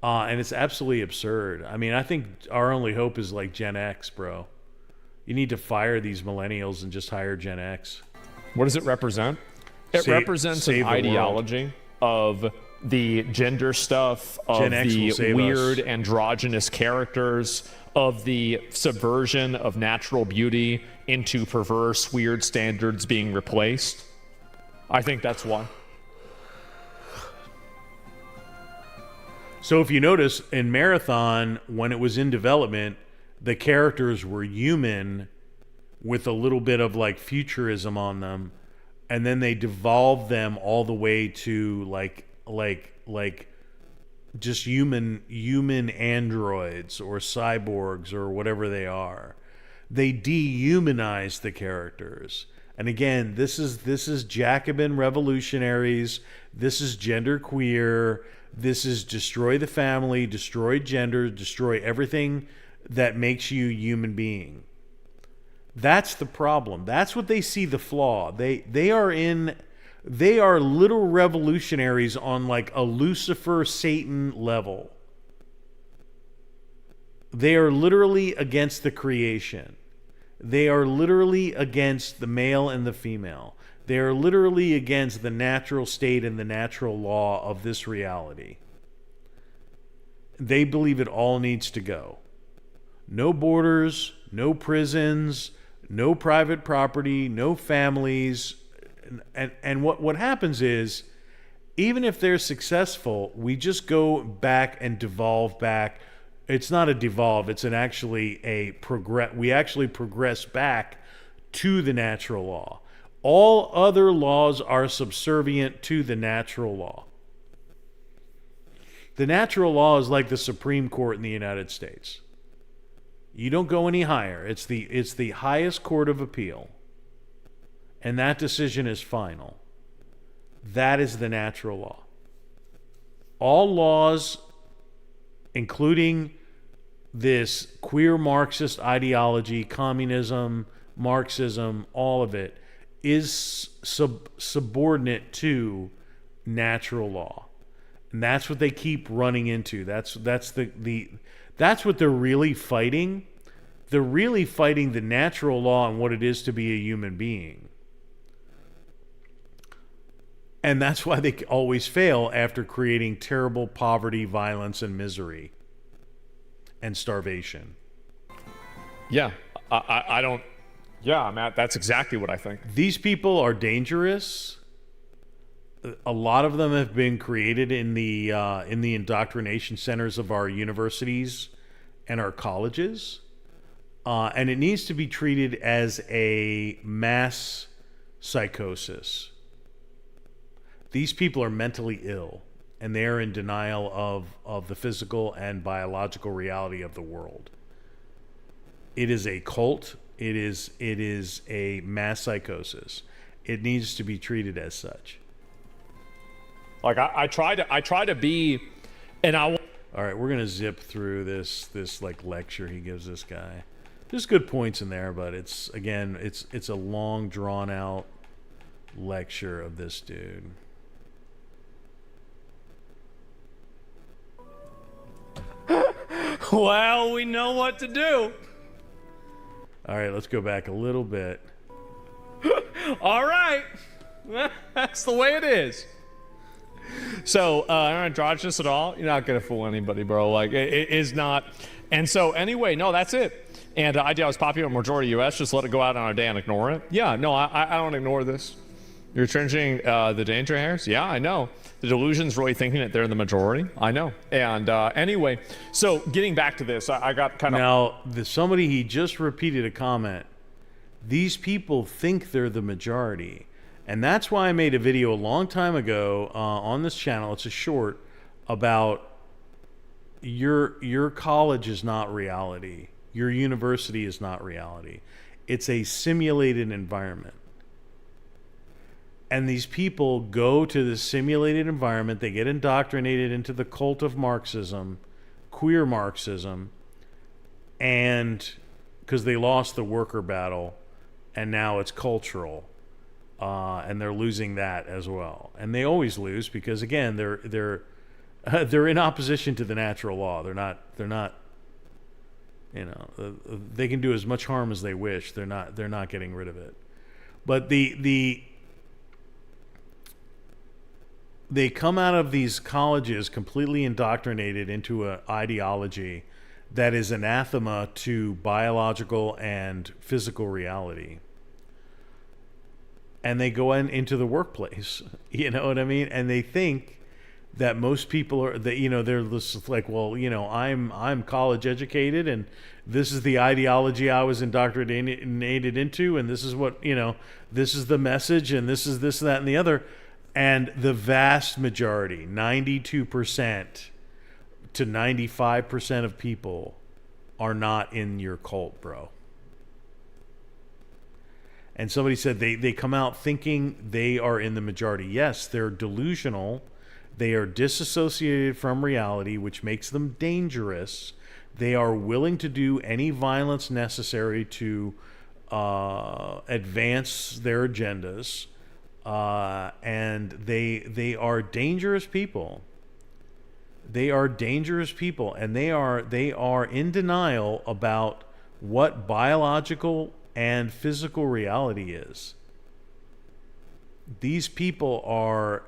and it's absolutely absurd. I mean, I think our only hope is like Gen X, bro. You need to fire these millennials and just hire Gen X. What does it represent? It represents an ideology of the gender stuff, of Gen X will the save weird us. androgynous characters, of the subversion of natural beauty into perverse, weird standards being replaced. I think that's why. So if you notice, in Marathon, when it was in development, the characters were human with a little bit of like futurism on them, and then they devolved them all the way to like just human androids or cyborgs or whatever they are. They dehumanized the characters. And again, this is Jacobin revolutionaries. This is genderqueer. This is destroy the family, destroy gender, destroy everything that makes you a human being. That's the problem. That's what they see the flaw. They are little revolutionaries on like a Lucifer Satan level. They are literally against the creation. They are literally against the male and the female. They are literally against the natural state and the natural law of this reality. They believe it all needs to go. No borders, no prisons, no private property, no families. And what happens is, even if they're successful, we just go back and devolve back. It's not a devolve, it's actually a progress. We actually progress back to the natural law. All other laws are subservient to the natural law. The natural law is like the Supreme Court in the United States. You don't go any higher. It's the highest court of appeal. And that decision is final. That is the natural law. All laws, including this queer Marxist ideology, communism, Marxism, all of it, is subordinate to natural law. And that's what they keep running into. That's what they're really fighting. They're really fighting the natural law and what it is to be a human being. And that's why they always fail after creating terrible poverty, violence, and misery and starvation. Yeah, I don't. Yeah, Matt, that's exactly what I think. These people are dangerous. A lot of them have been created in the indoctrination centers of our universities and our colleges. And it needs to be treated as a mass psychosis. These people are mentally ill, and they are in denial of the physical and biological reality of the world. It is a cult. It is a mass psychosis. It needs to be treated as such. Like I try to be, and I. All right, we're gonna zip through this like lecture he gives this guy. There's good points in there, but it's a long drawn out lecture of this dude. Well, we know what to do. All right, let's go back a little bit. All right. That's the way it is. So, androgynous at all? You're not going to fool anybody, bro. Like, it is not. And so, anyway, no, that's it. And idea was popular in majority U.S. Just let it go out on our day and ignore it. Yeah, no, I don't ignore this. You're changing the danger hairs? Yeah, I know. The delusion's really thinking that they're the majority. I know. And anyway, so getting back to this, I got kind of... Now, somebody, he just repeated a comment. These people think they're the majority. And that's why I made a video a long time ago on this channel. It's a short about your college is not reality. Your university is not reality. It's a simulated environment. And these people go to the simulated environment. They get indoctrinated into the cult of Marxism, queer Marxism, and because they lost the worker battle, and now it's cultural, and they're losing that as well. And they always lose because, again, they're in opposition to the natural law. They're not. You know, they can do as much harm as they wish. They're not getting rid of it. But they come out of these colleges completely indoctrinated into an ideology that is anathema to biological and physical reality. And they go into the workplace, you know what I mean? And they think that most people are, that, you know, they're just like, well, you know, I'm college educated, and this is the ideology I was indoctrinated into, and this is what, you know, this is the message, and this is this, that, and the other. And the vast majority, 92% to 95% of people are not in your cult, bro. And somebody said they come out thinking they are in the majority. Yes, they're delusional. They are disassociated from reality, which makes them dangerous. They are willing to do any violence necessary to advance their agendas, and they are dangerous people. They are dangerous people, and they are in denial about what biological and physical reality is. These people are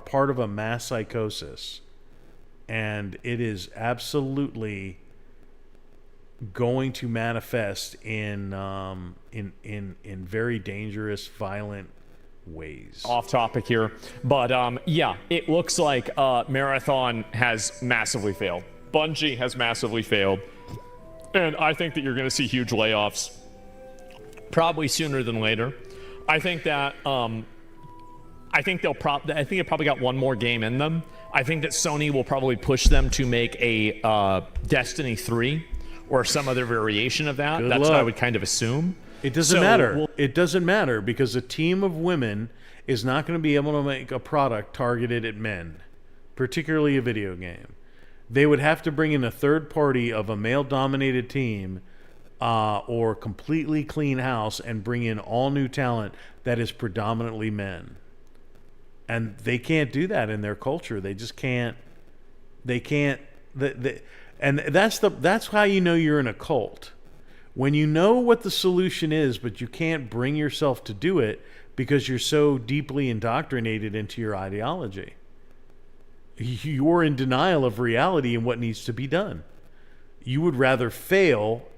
part of a mass psychosis, and it is absolutely going to manifest in very dangerous, violent ways. Off topic here, but yeah, it looks like Marathon has massively failed. Bungie has massively failed, and I think that you're going to see huge layoffs, probably sooner than later. I think that I think they probably got one more game in them. I think that Sony will probably push them to make a Destiny 3 or some other variation of that. That's what I would kind of assume. It doesn't matter. It doesn't matter because a team of women is not going to be able to make a product targeted at men, particularly a video game. They would have to bring in a third party of a male-dominated team or completely clean house and bring in all new talent that is predominantly men. And they can't do that in their culture. They just can't. They can't. And that's how you know you're in a cult. When you know what the solution is, but you can't bring yourself to do it because you're so deeply indoctrinated into your ideology. You're in denial of reality and what needs to be done. You would rather fail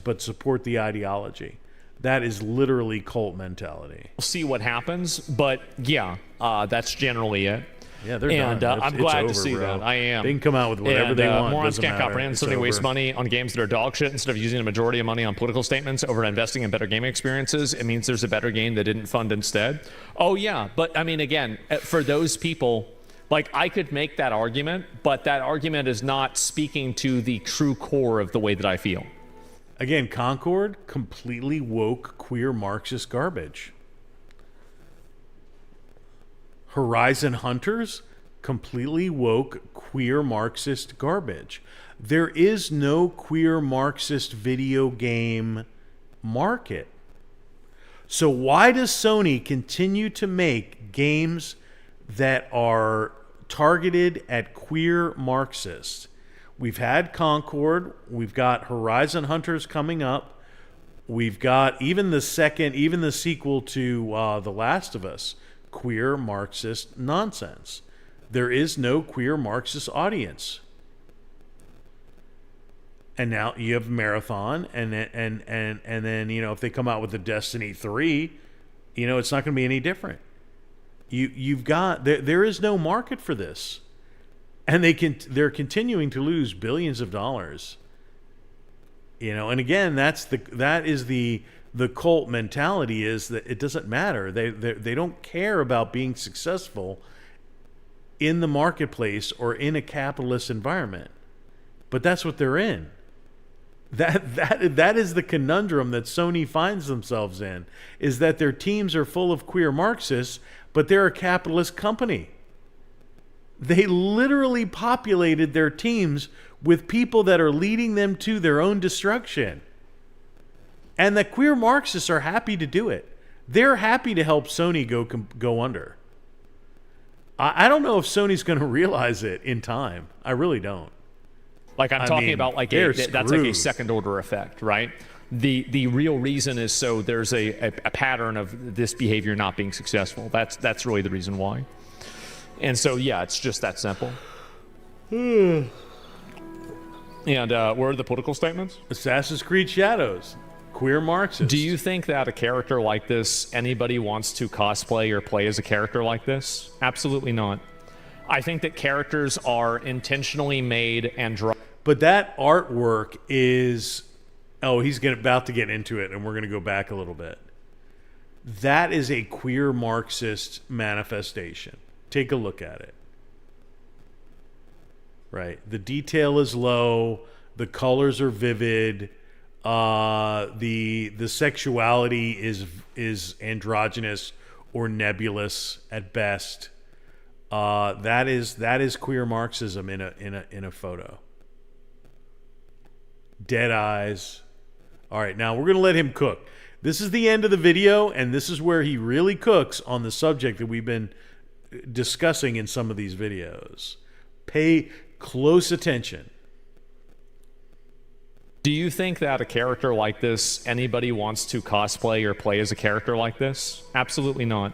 but support the ideology. That is literally cult mentality. We'll see what happens, but yeah, that's generally it. Yeah, they're and done. I'm glad over, to see bro. that. I am. They can come out with whatever they want. Morons Doesn't can't matter. comprehend It's so they waste over. money on games that are dog shit instead of using a majority of money on political statements over investing in better gaming experiences. It means there's a better game that didn't fund instead. Oh yeah, but I mean, again, for those people, like I could make that argument, but that argument is not speaking to the true core of the way that I feel. Again, Concord, completely woke, queer Marxist garbage. Horizon Hunters, completely woke, queer Marxist garbage. There is no queer Marxist video game market. So why does Sony continue to make games that are targeted at queer Marxists? We've had Concord. We've got Horizon Hunters coming up. We've got even the sequel to The Last of Us, queer Marxist nonsense. There is no queer Marxist audience. And now you have Marathon, and then if they come out with the Destiny 3, it's not going to be any different. You've got there is no market for this. And they're continuing to lose billions of dollars. And again, that is the cult mentality, is that it doesn't matter. They don't care about being successful in the marketplace or in a capitalist environment. But that's what they're in. That is the conundrum that Sony finds themselves in, is that their teams are full of queer Marxists, but they're a capitalist company. They literally populated their teams with people that are leading them to their own destruction. And the queer Marxists are happy to do it. They're happy to help Sony go under. I don't know if Sony's going to realize it in time. I really don't. Like I'm talking about that's like a second order effect, right? The real reason is so there's a pattern of this behavior not being successful. That's really the reason why. And so, yeah, it's just that simple. And what are the political statements? Assassin's Creed Shadows, queer Marxists. Do you think that a character like this, anybody wants to cosplay or play as a character like this? Absolutely not. I think that characters are intentionally made and drawn. But that artwork is... Oh, he's about to get into it, and we're going to go back a little bit. That is a queer Marxist manifestation. Take a look at it. Right. The detail is low. The colors are vivid. The sexuality is androgynous or nebulous at best. That is queer Marxism in a photo. Dead eyes. All right, now we're gonna let him cook. This is the end of the video, and this is where he really cooks on the subject that we've been discussing in some of these videos. Pay close attention. Do you think that a character like this, anybody wants to cosplay or play as a character like this? Absolutely not.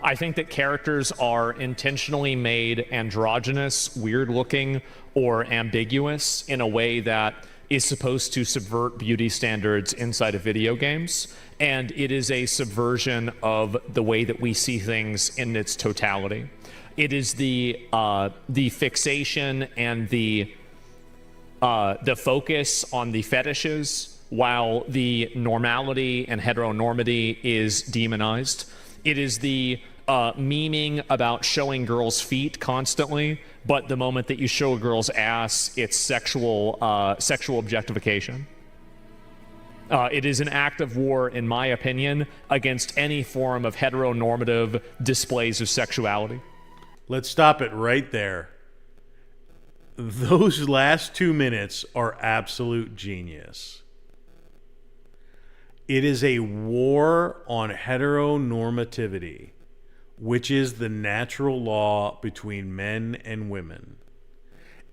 I think that characters are intentionally made androgynous, weird-looking, or ambiguous in a way that is supposed to subvert beauty standards inside of video games, and it is a subversion of the way that we see things in its totality. It is the fixation and the focus on the fetishes, while the normality and heteronormity is demonized. It is the memeing about showing girls' feet constantly, but the moment that you show a girl's ass, it's sexual objectification. It is an act of war, in my opinion, against any form of heteronormative displays of sexuality. Let's stop it right there. Those last 2 minutes are absolute genius. It is a war on heteronormativity, which is the natural law between men and women.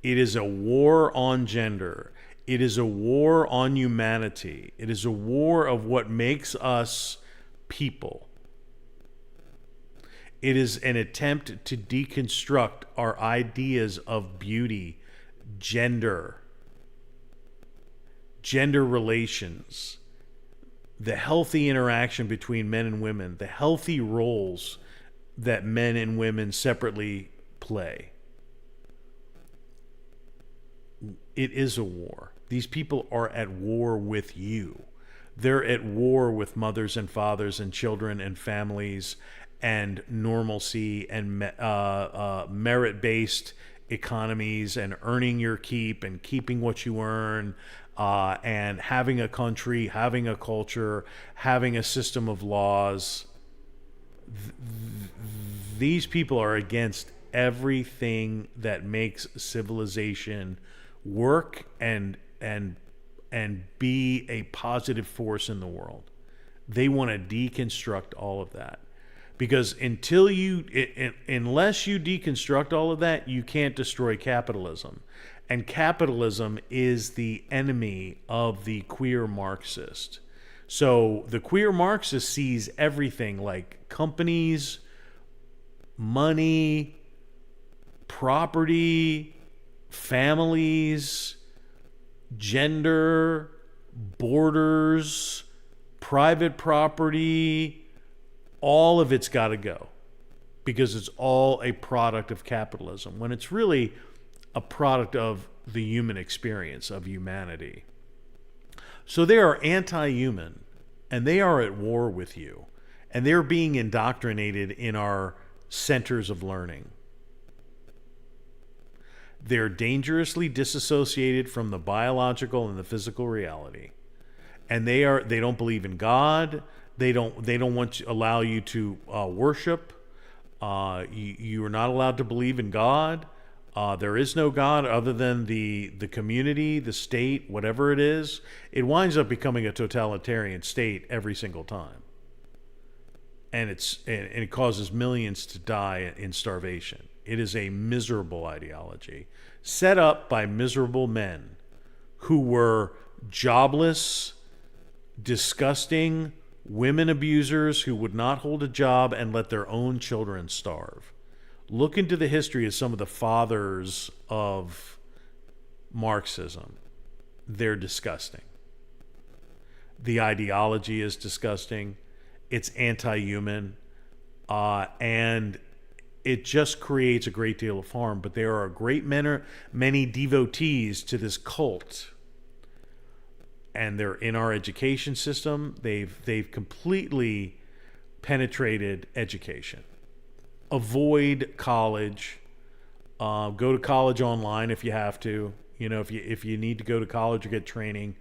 It is a war on gender. It is a war on humanity. It is a war of what makes us people. It is an attempt to deconstruct our ideas of beauty, gender relations, the healthy interaction between men and women, the healthy roles that men and women separately play. It is a war. These people are at war with you. They're at war with mothers and fathers and children and families and normalcy and merit-based economies and earning your keep and keeping what you earn and having a country, having a culture, having a system of laws. These people are against everything that makes civilization work and be a positive force in the world. They want to deconstruct all of that. Because unless you deconstruct all of that, you can't destroy capitalism. And capitalism is the enemy of the queer Marxist. So the queer Marxist sees everything like companies, money, property, families, gender, borders, private property. All of it's got to go because it's all a product of capitalism when it's really a product of the human experience of humanity. So they are anti-human and they are at war with you and they're being indoctrinated in our centers of learning. They're dangerously disassociated from the biological and the physical reality. And they don't believe in God. They don't want to allow you to worship. You are not allowed to believe in God. There is no God other than the community, the state, whatever it is. It winds up becoming a totalitarian state every single time. And it causes millions to die in starvation. It is a miserable ideology set up by miserable men who were jobless, disgusting, women abusers who would not hold a job and let their own children starve. Look into the history of some of the fathers of Marxism. They're disgusting. The ideology is disgusting. It's anti-human. And it just creates a great deal of harm. But there are a great many devotees to this cult. And they're in our education system. They've completely penetrated education. Avoid college. Go to college online if you have to. You know, if you need to go to college or get training,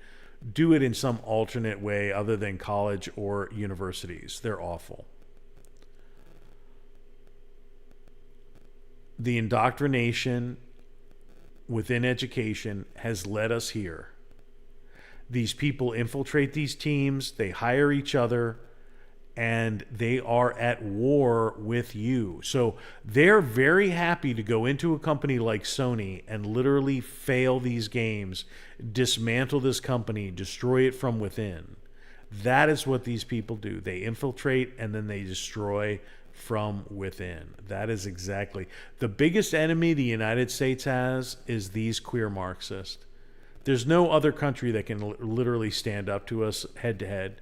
do it in some alternate way other than college or universities. They're awful. the indoctrination within education has led us here. These people infiltrate these teams, they hire each other, and they are at war with you. So they're very happy to go into a company like Sony and literally fail these games, dismantle this company, destroy it from within. That is what these people do. They infiltrate and then they destroy from within. That is exactly. The biggest enemy the United States has is these queer Marxists. There's no other country that can literally stand up to us head to head.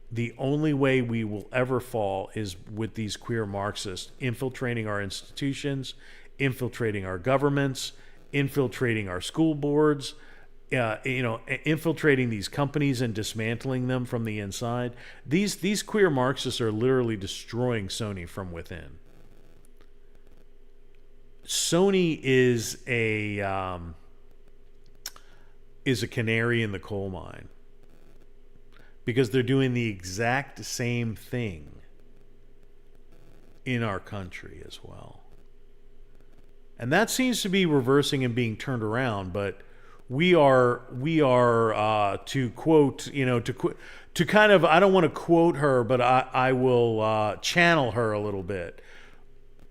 The only way we will ever fall is with these queer Marxists infiltrating our institutions, infiltrating our governments, infiltrating our school boards, infiltrating these companies and dismantling them from the inside. These queer Marxists are literally destroying Sony from within. Sony is a canary in the coal mine because they're doing the exact same thing in our country as well. And that seems to be reversing and being turned around, but we are to quote, to kind of, I don't want to quote her, but I will channel her a little bit.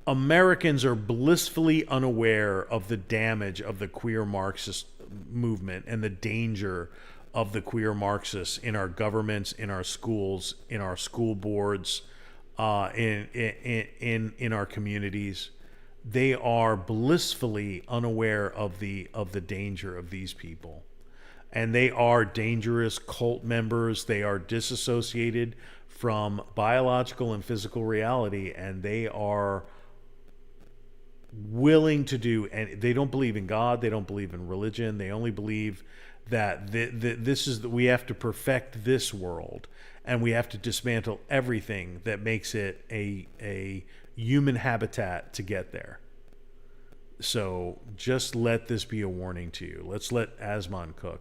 Americans are blissfully unaware of the damage of the queer Marxist movement and the danger of the queer Marxists in our governments, in our schools, in our school boards, in our communities. They are blissfully unaware of the danger of these people. And they are dangerous cult members. They are disassociated from biological and physical reality, and they are willing to do, and they don't believe in God, they don't believe in religion, they only believe that this is we have to perfect this world, and we have to dismantle everything that makes it a human habitat to get there. So just let this be a warning to you. Let's let Asmon cook.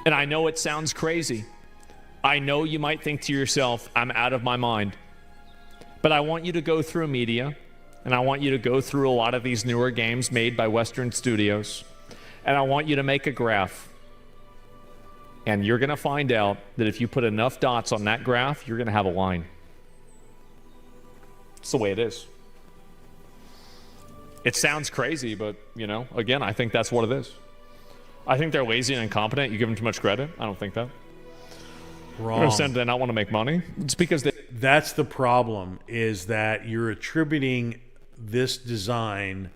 And I know it sounds crazy. I know you might think to yourself, I'm out of my mind. But I want you to go through media, and I want you to go through a lot of these newer games made by Western studios, and I want you to make a graph. And you're going to find out that if you put enough dots on that graph, you're going to have a line. It's the way it is. It sounds crazy, but, again, I think that's what it is. I think they're lazy and incompetent. You give them too much credit. I don't think that. Wrong. Do they not want to make money? It's because that's the problem, is that you're attributing this design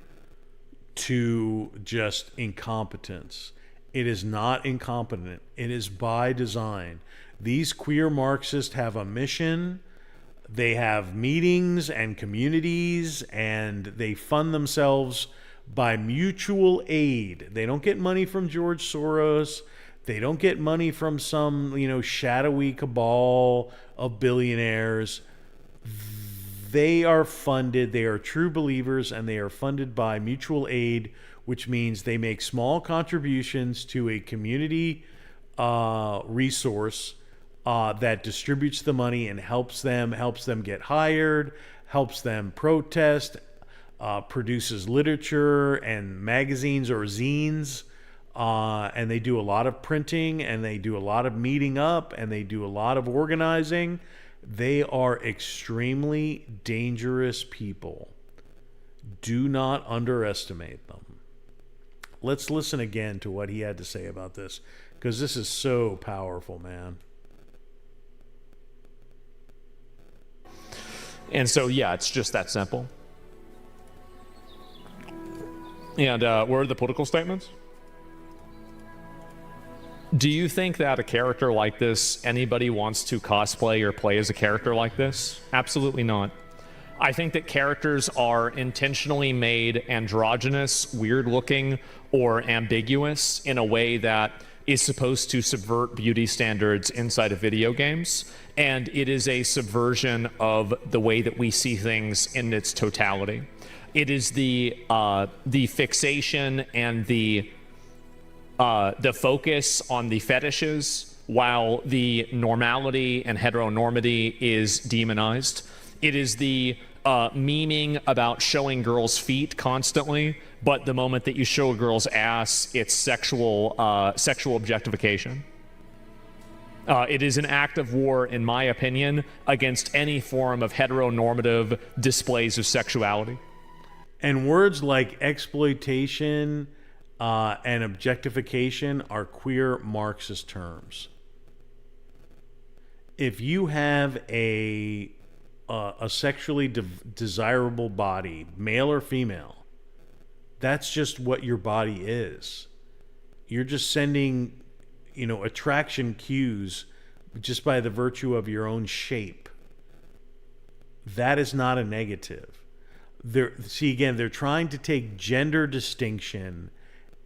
to just incompetence. It is not incompetent. It is by design. These queer Marxists have a mission. They have meetings and communities, and they fund themselves by mutual aid. They don't get money from George Soros. They don't get money from some, shadowy cabal of billionaires. They are funded. They are true believers, and they are funded by mutual aid, which means they make small contributions to a community resource that distributes the money and helps them get hired, helps them protest, produces literature and magazines or zines. And they do a lot of printing, and they do a lot of meeting up, and they do a lot of organizing. They are extremely dangerous people. Do not underestimate them. Let's listen again to what he had to say about this, because this is so powerful, man. And so, yeah, it's just that simple. And where are the political statements? Do you think that a character like this, anybody wants to cosplay or play as a character like this? Absolutely not. I think that characters are intentionally made androgynous, weird-looking, or ambiguous in a way that is supposed to subvert beauty standards inside of video games, and it is a subversion of the way that we see things in its totality. It is the fixation and the focus on the fetishes, while the normality and heteronormity is demonized. It is the memeing about showing girls' feet constantly, but the moment that you show a girl's ass, it's sexual objectification. It is an act of war, in my opinion, against any form of heteronormative displays of sexuality. And words like exploitation and objectification are queer Marxist terms. If you have a sexually desirable body, male or female, that's just what your body is. You're just sending, attraction cues just by the virtue of your own shape. That is not a negative. They're trying to take gender distinction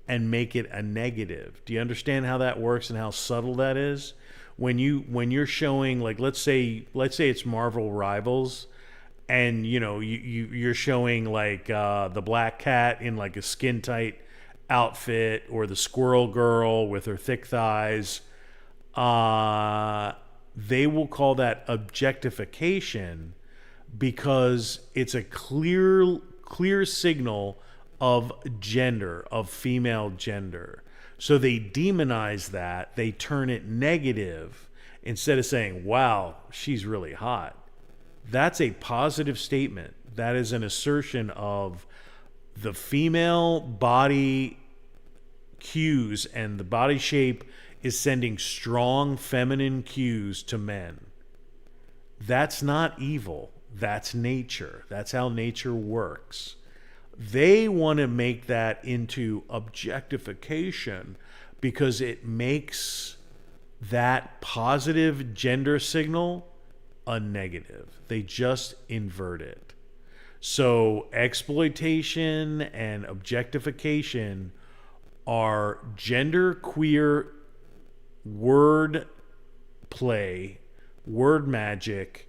and make it a negative. Do you understand how that works and how subtle that is? When you're showing, like, let's say it's Marvel Rivals, and you're showing like the black cat in like a skin tight outfit, or the squirrel girl with her thick thighs, they will call that objectification because it's a clear signal of gender, of female gender. So they demonize that, they turn it negative instead of saying, wow, she's really hot. That's a positive statement. That is an assertion of the female body cues, and the body shape is sending strong feminine cues to men. That's not evil. That's nature. That's how nature works. They want to make that into objectification because it makes that positive gender signal a negative. They just invert it. So exploitation and objectification are gender queer word play, word magic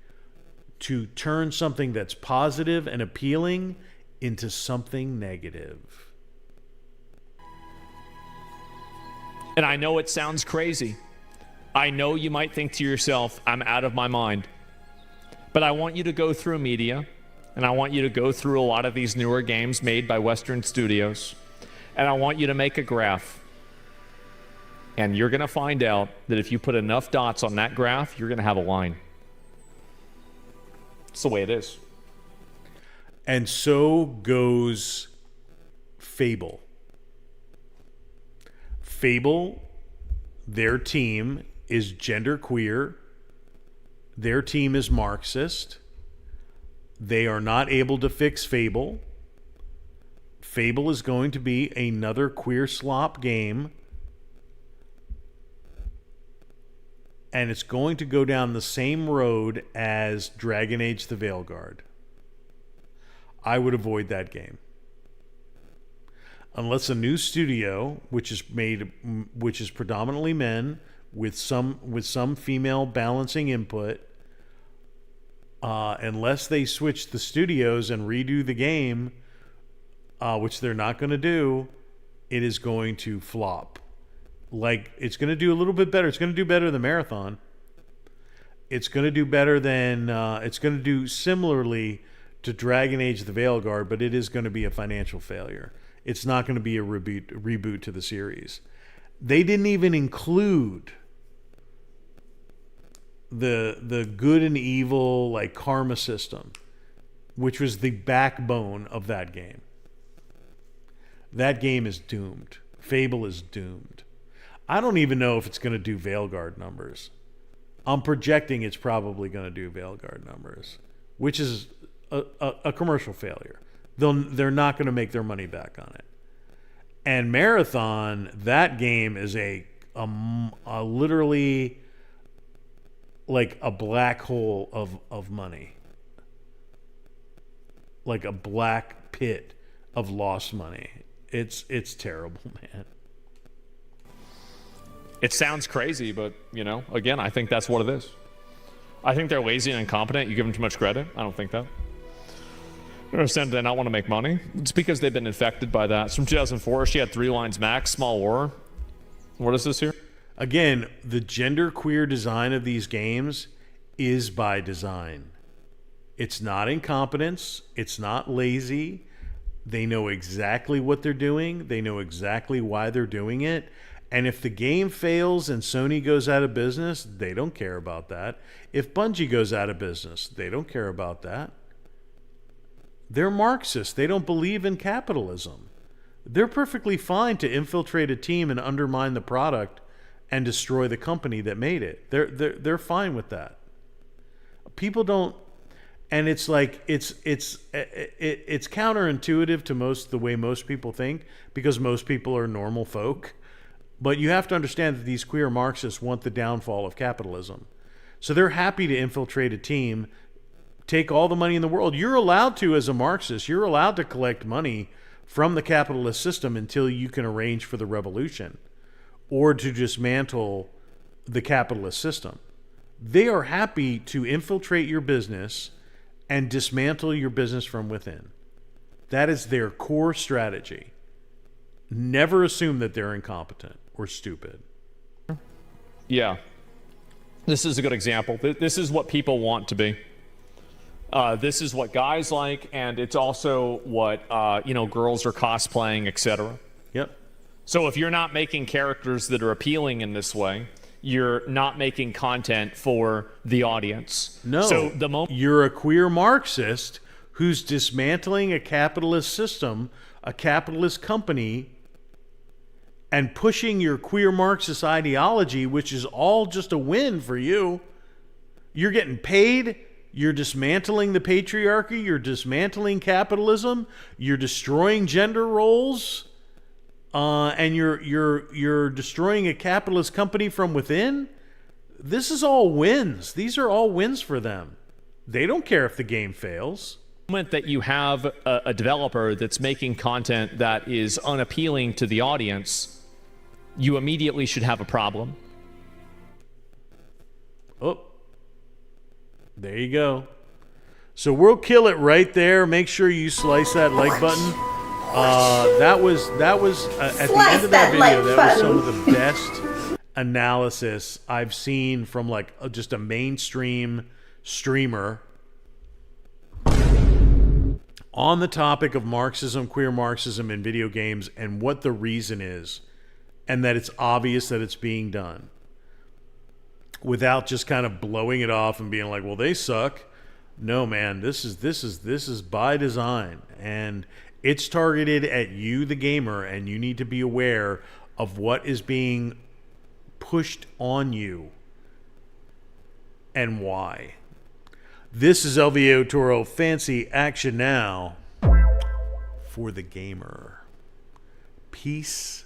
to turn something that's positive and appealing into something negative. And I know it sounds crazy. I know you might think to yourself, I'm out of my mind. But I want you to go through media, and I want you to go through a lot of these newer games made by Western studios, and I want you to make a graph. And you're going to find out that if you put enough dots on that graph, you're going to have a line. It's the way it is. And so goes Fable. Fable, their team is genderqueer. Their team is Marxist. They are not able to fix Fable. Fable is going to be another queer slop game. And it's going to go down the same road as Dragon Age the Veilguard. I would avoid that game. Unless a new studio, which is predominantly men with some female balancing input, unless they switch the studios and redo the game, which they're not going to do, it is going to flop. Like, it's going to do a little bit better. It's going to do better than Marathon. It's going to do better than it's going to do similarly to Dragon Age the Veilguard, but it is going to be a financial failure. It's not going to be a reboot to the series. They didn't even include the good and evil, like, karma system, which was the backbone of that game. That game is doomed. Fable is doomed. I don't even know if it's going to do Veilguard numbers. I'm projecting it's probably going to do Veilguard numbers, which is a commercial failure. They're not going to make their money back on it. And Marathon, that game is a literally like a black hole of money. Like a black pit of lost money. It's terrible, man. It sounds crazy, but, again, I think that's what it is. I think they're lazy and incompetent. You give them too much credit. I don't think that. I understand they not want to make money. It's because they've been infected by that. It's from 2004. She had 3 lines max, small war. What is this here? Again, the genderqueer design of these games is by design. It's not incompetence. It's not lazy. They know exactly what they're doing. They know exactly why they're doing it. And if the game fails and Sony goes out of business, they don't care about that. If Bungie goes out of business, they don't care about that. They're Marxists. They don't believe in capitalism. They're perfectly fine to infiltrate a team and undermine the product and destroy the company that made it. They're fine with that. People don't, and it's like it's counterintuitive to the way most people think, because most people are normal folk. But you have to understand that these queer Marxists want the downfall of capitalism. So they're happy to infiltrate a team, take all the money in the world. You're allowed to, as a Marxist, you're allowed to collect money from the capitalist system until you can arrange for the revolution or to dismantle the capitalist system. They are happy to infiltrate your business and dismantle your business from within. That is their core strategy. Never assume that they're incompetent or stupid. Yeah. This is a good example. This is what people want to be. This is what guys like, and it's also what girls are cosplaying, etc. Yep. So if you're not making characters that are appealing in this way, you're not making content for the audience. No. So you're a queer Marxist who's dismantling a capitalist system, a capitalist company, and pushing your queer Marxist ideology, which is all just a win for you. You're getting paid. You're dismantling the patriarchy. You're dismantling capitalism. You're destroying gender roles, and you're destroying a capitalist company from within. This is all wins. These are all wins for them. They don't care if the game fails. The moment that you have a developer that's making content that is unappealing to the audience, you immediately should have a problem. Oh. There you go. So we'll kill it right there. Make sure you slice that like button. That was at the end of that video. That was some of the best analysis I've seen from just a mainstream streamer on the topic of Marxism, queer Marxism in video games, and what the reason is, and that it's obvious that it's being done, without just kind of blowing it off and being like, well, they suck. No, man, this is by design, and it's targeted at you, the gamer, and you need to be aware of what is being pushed on you and why. This is LVO Toro Fancy Action Now for the gamer. Peace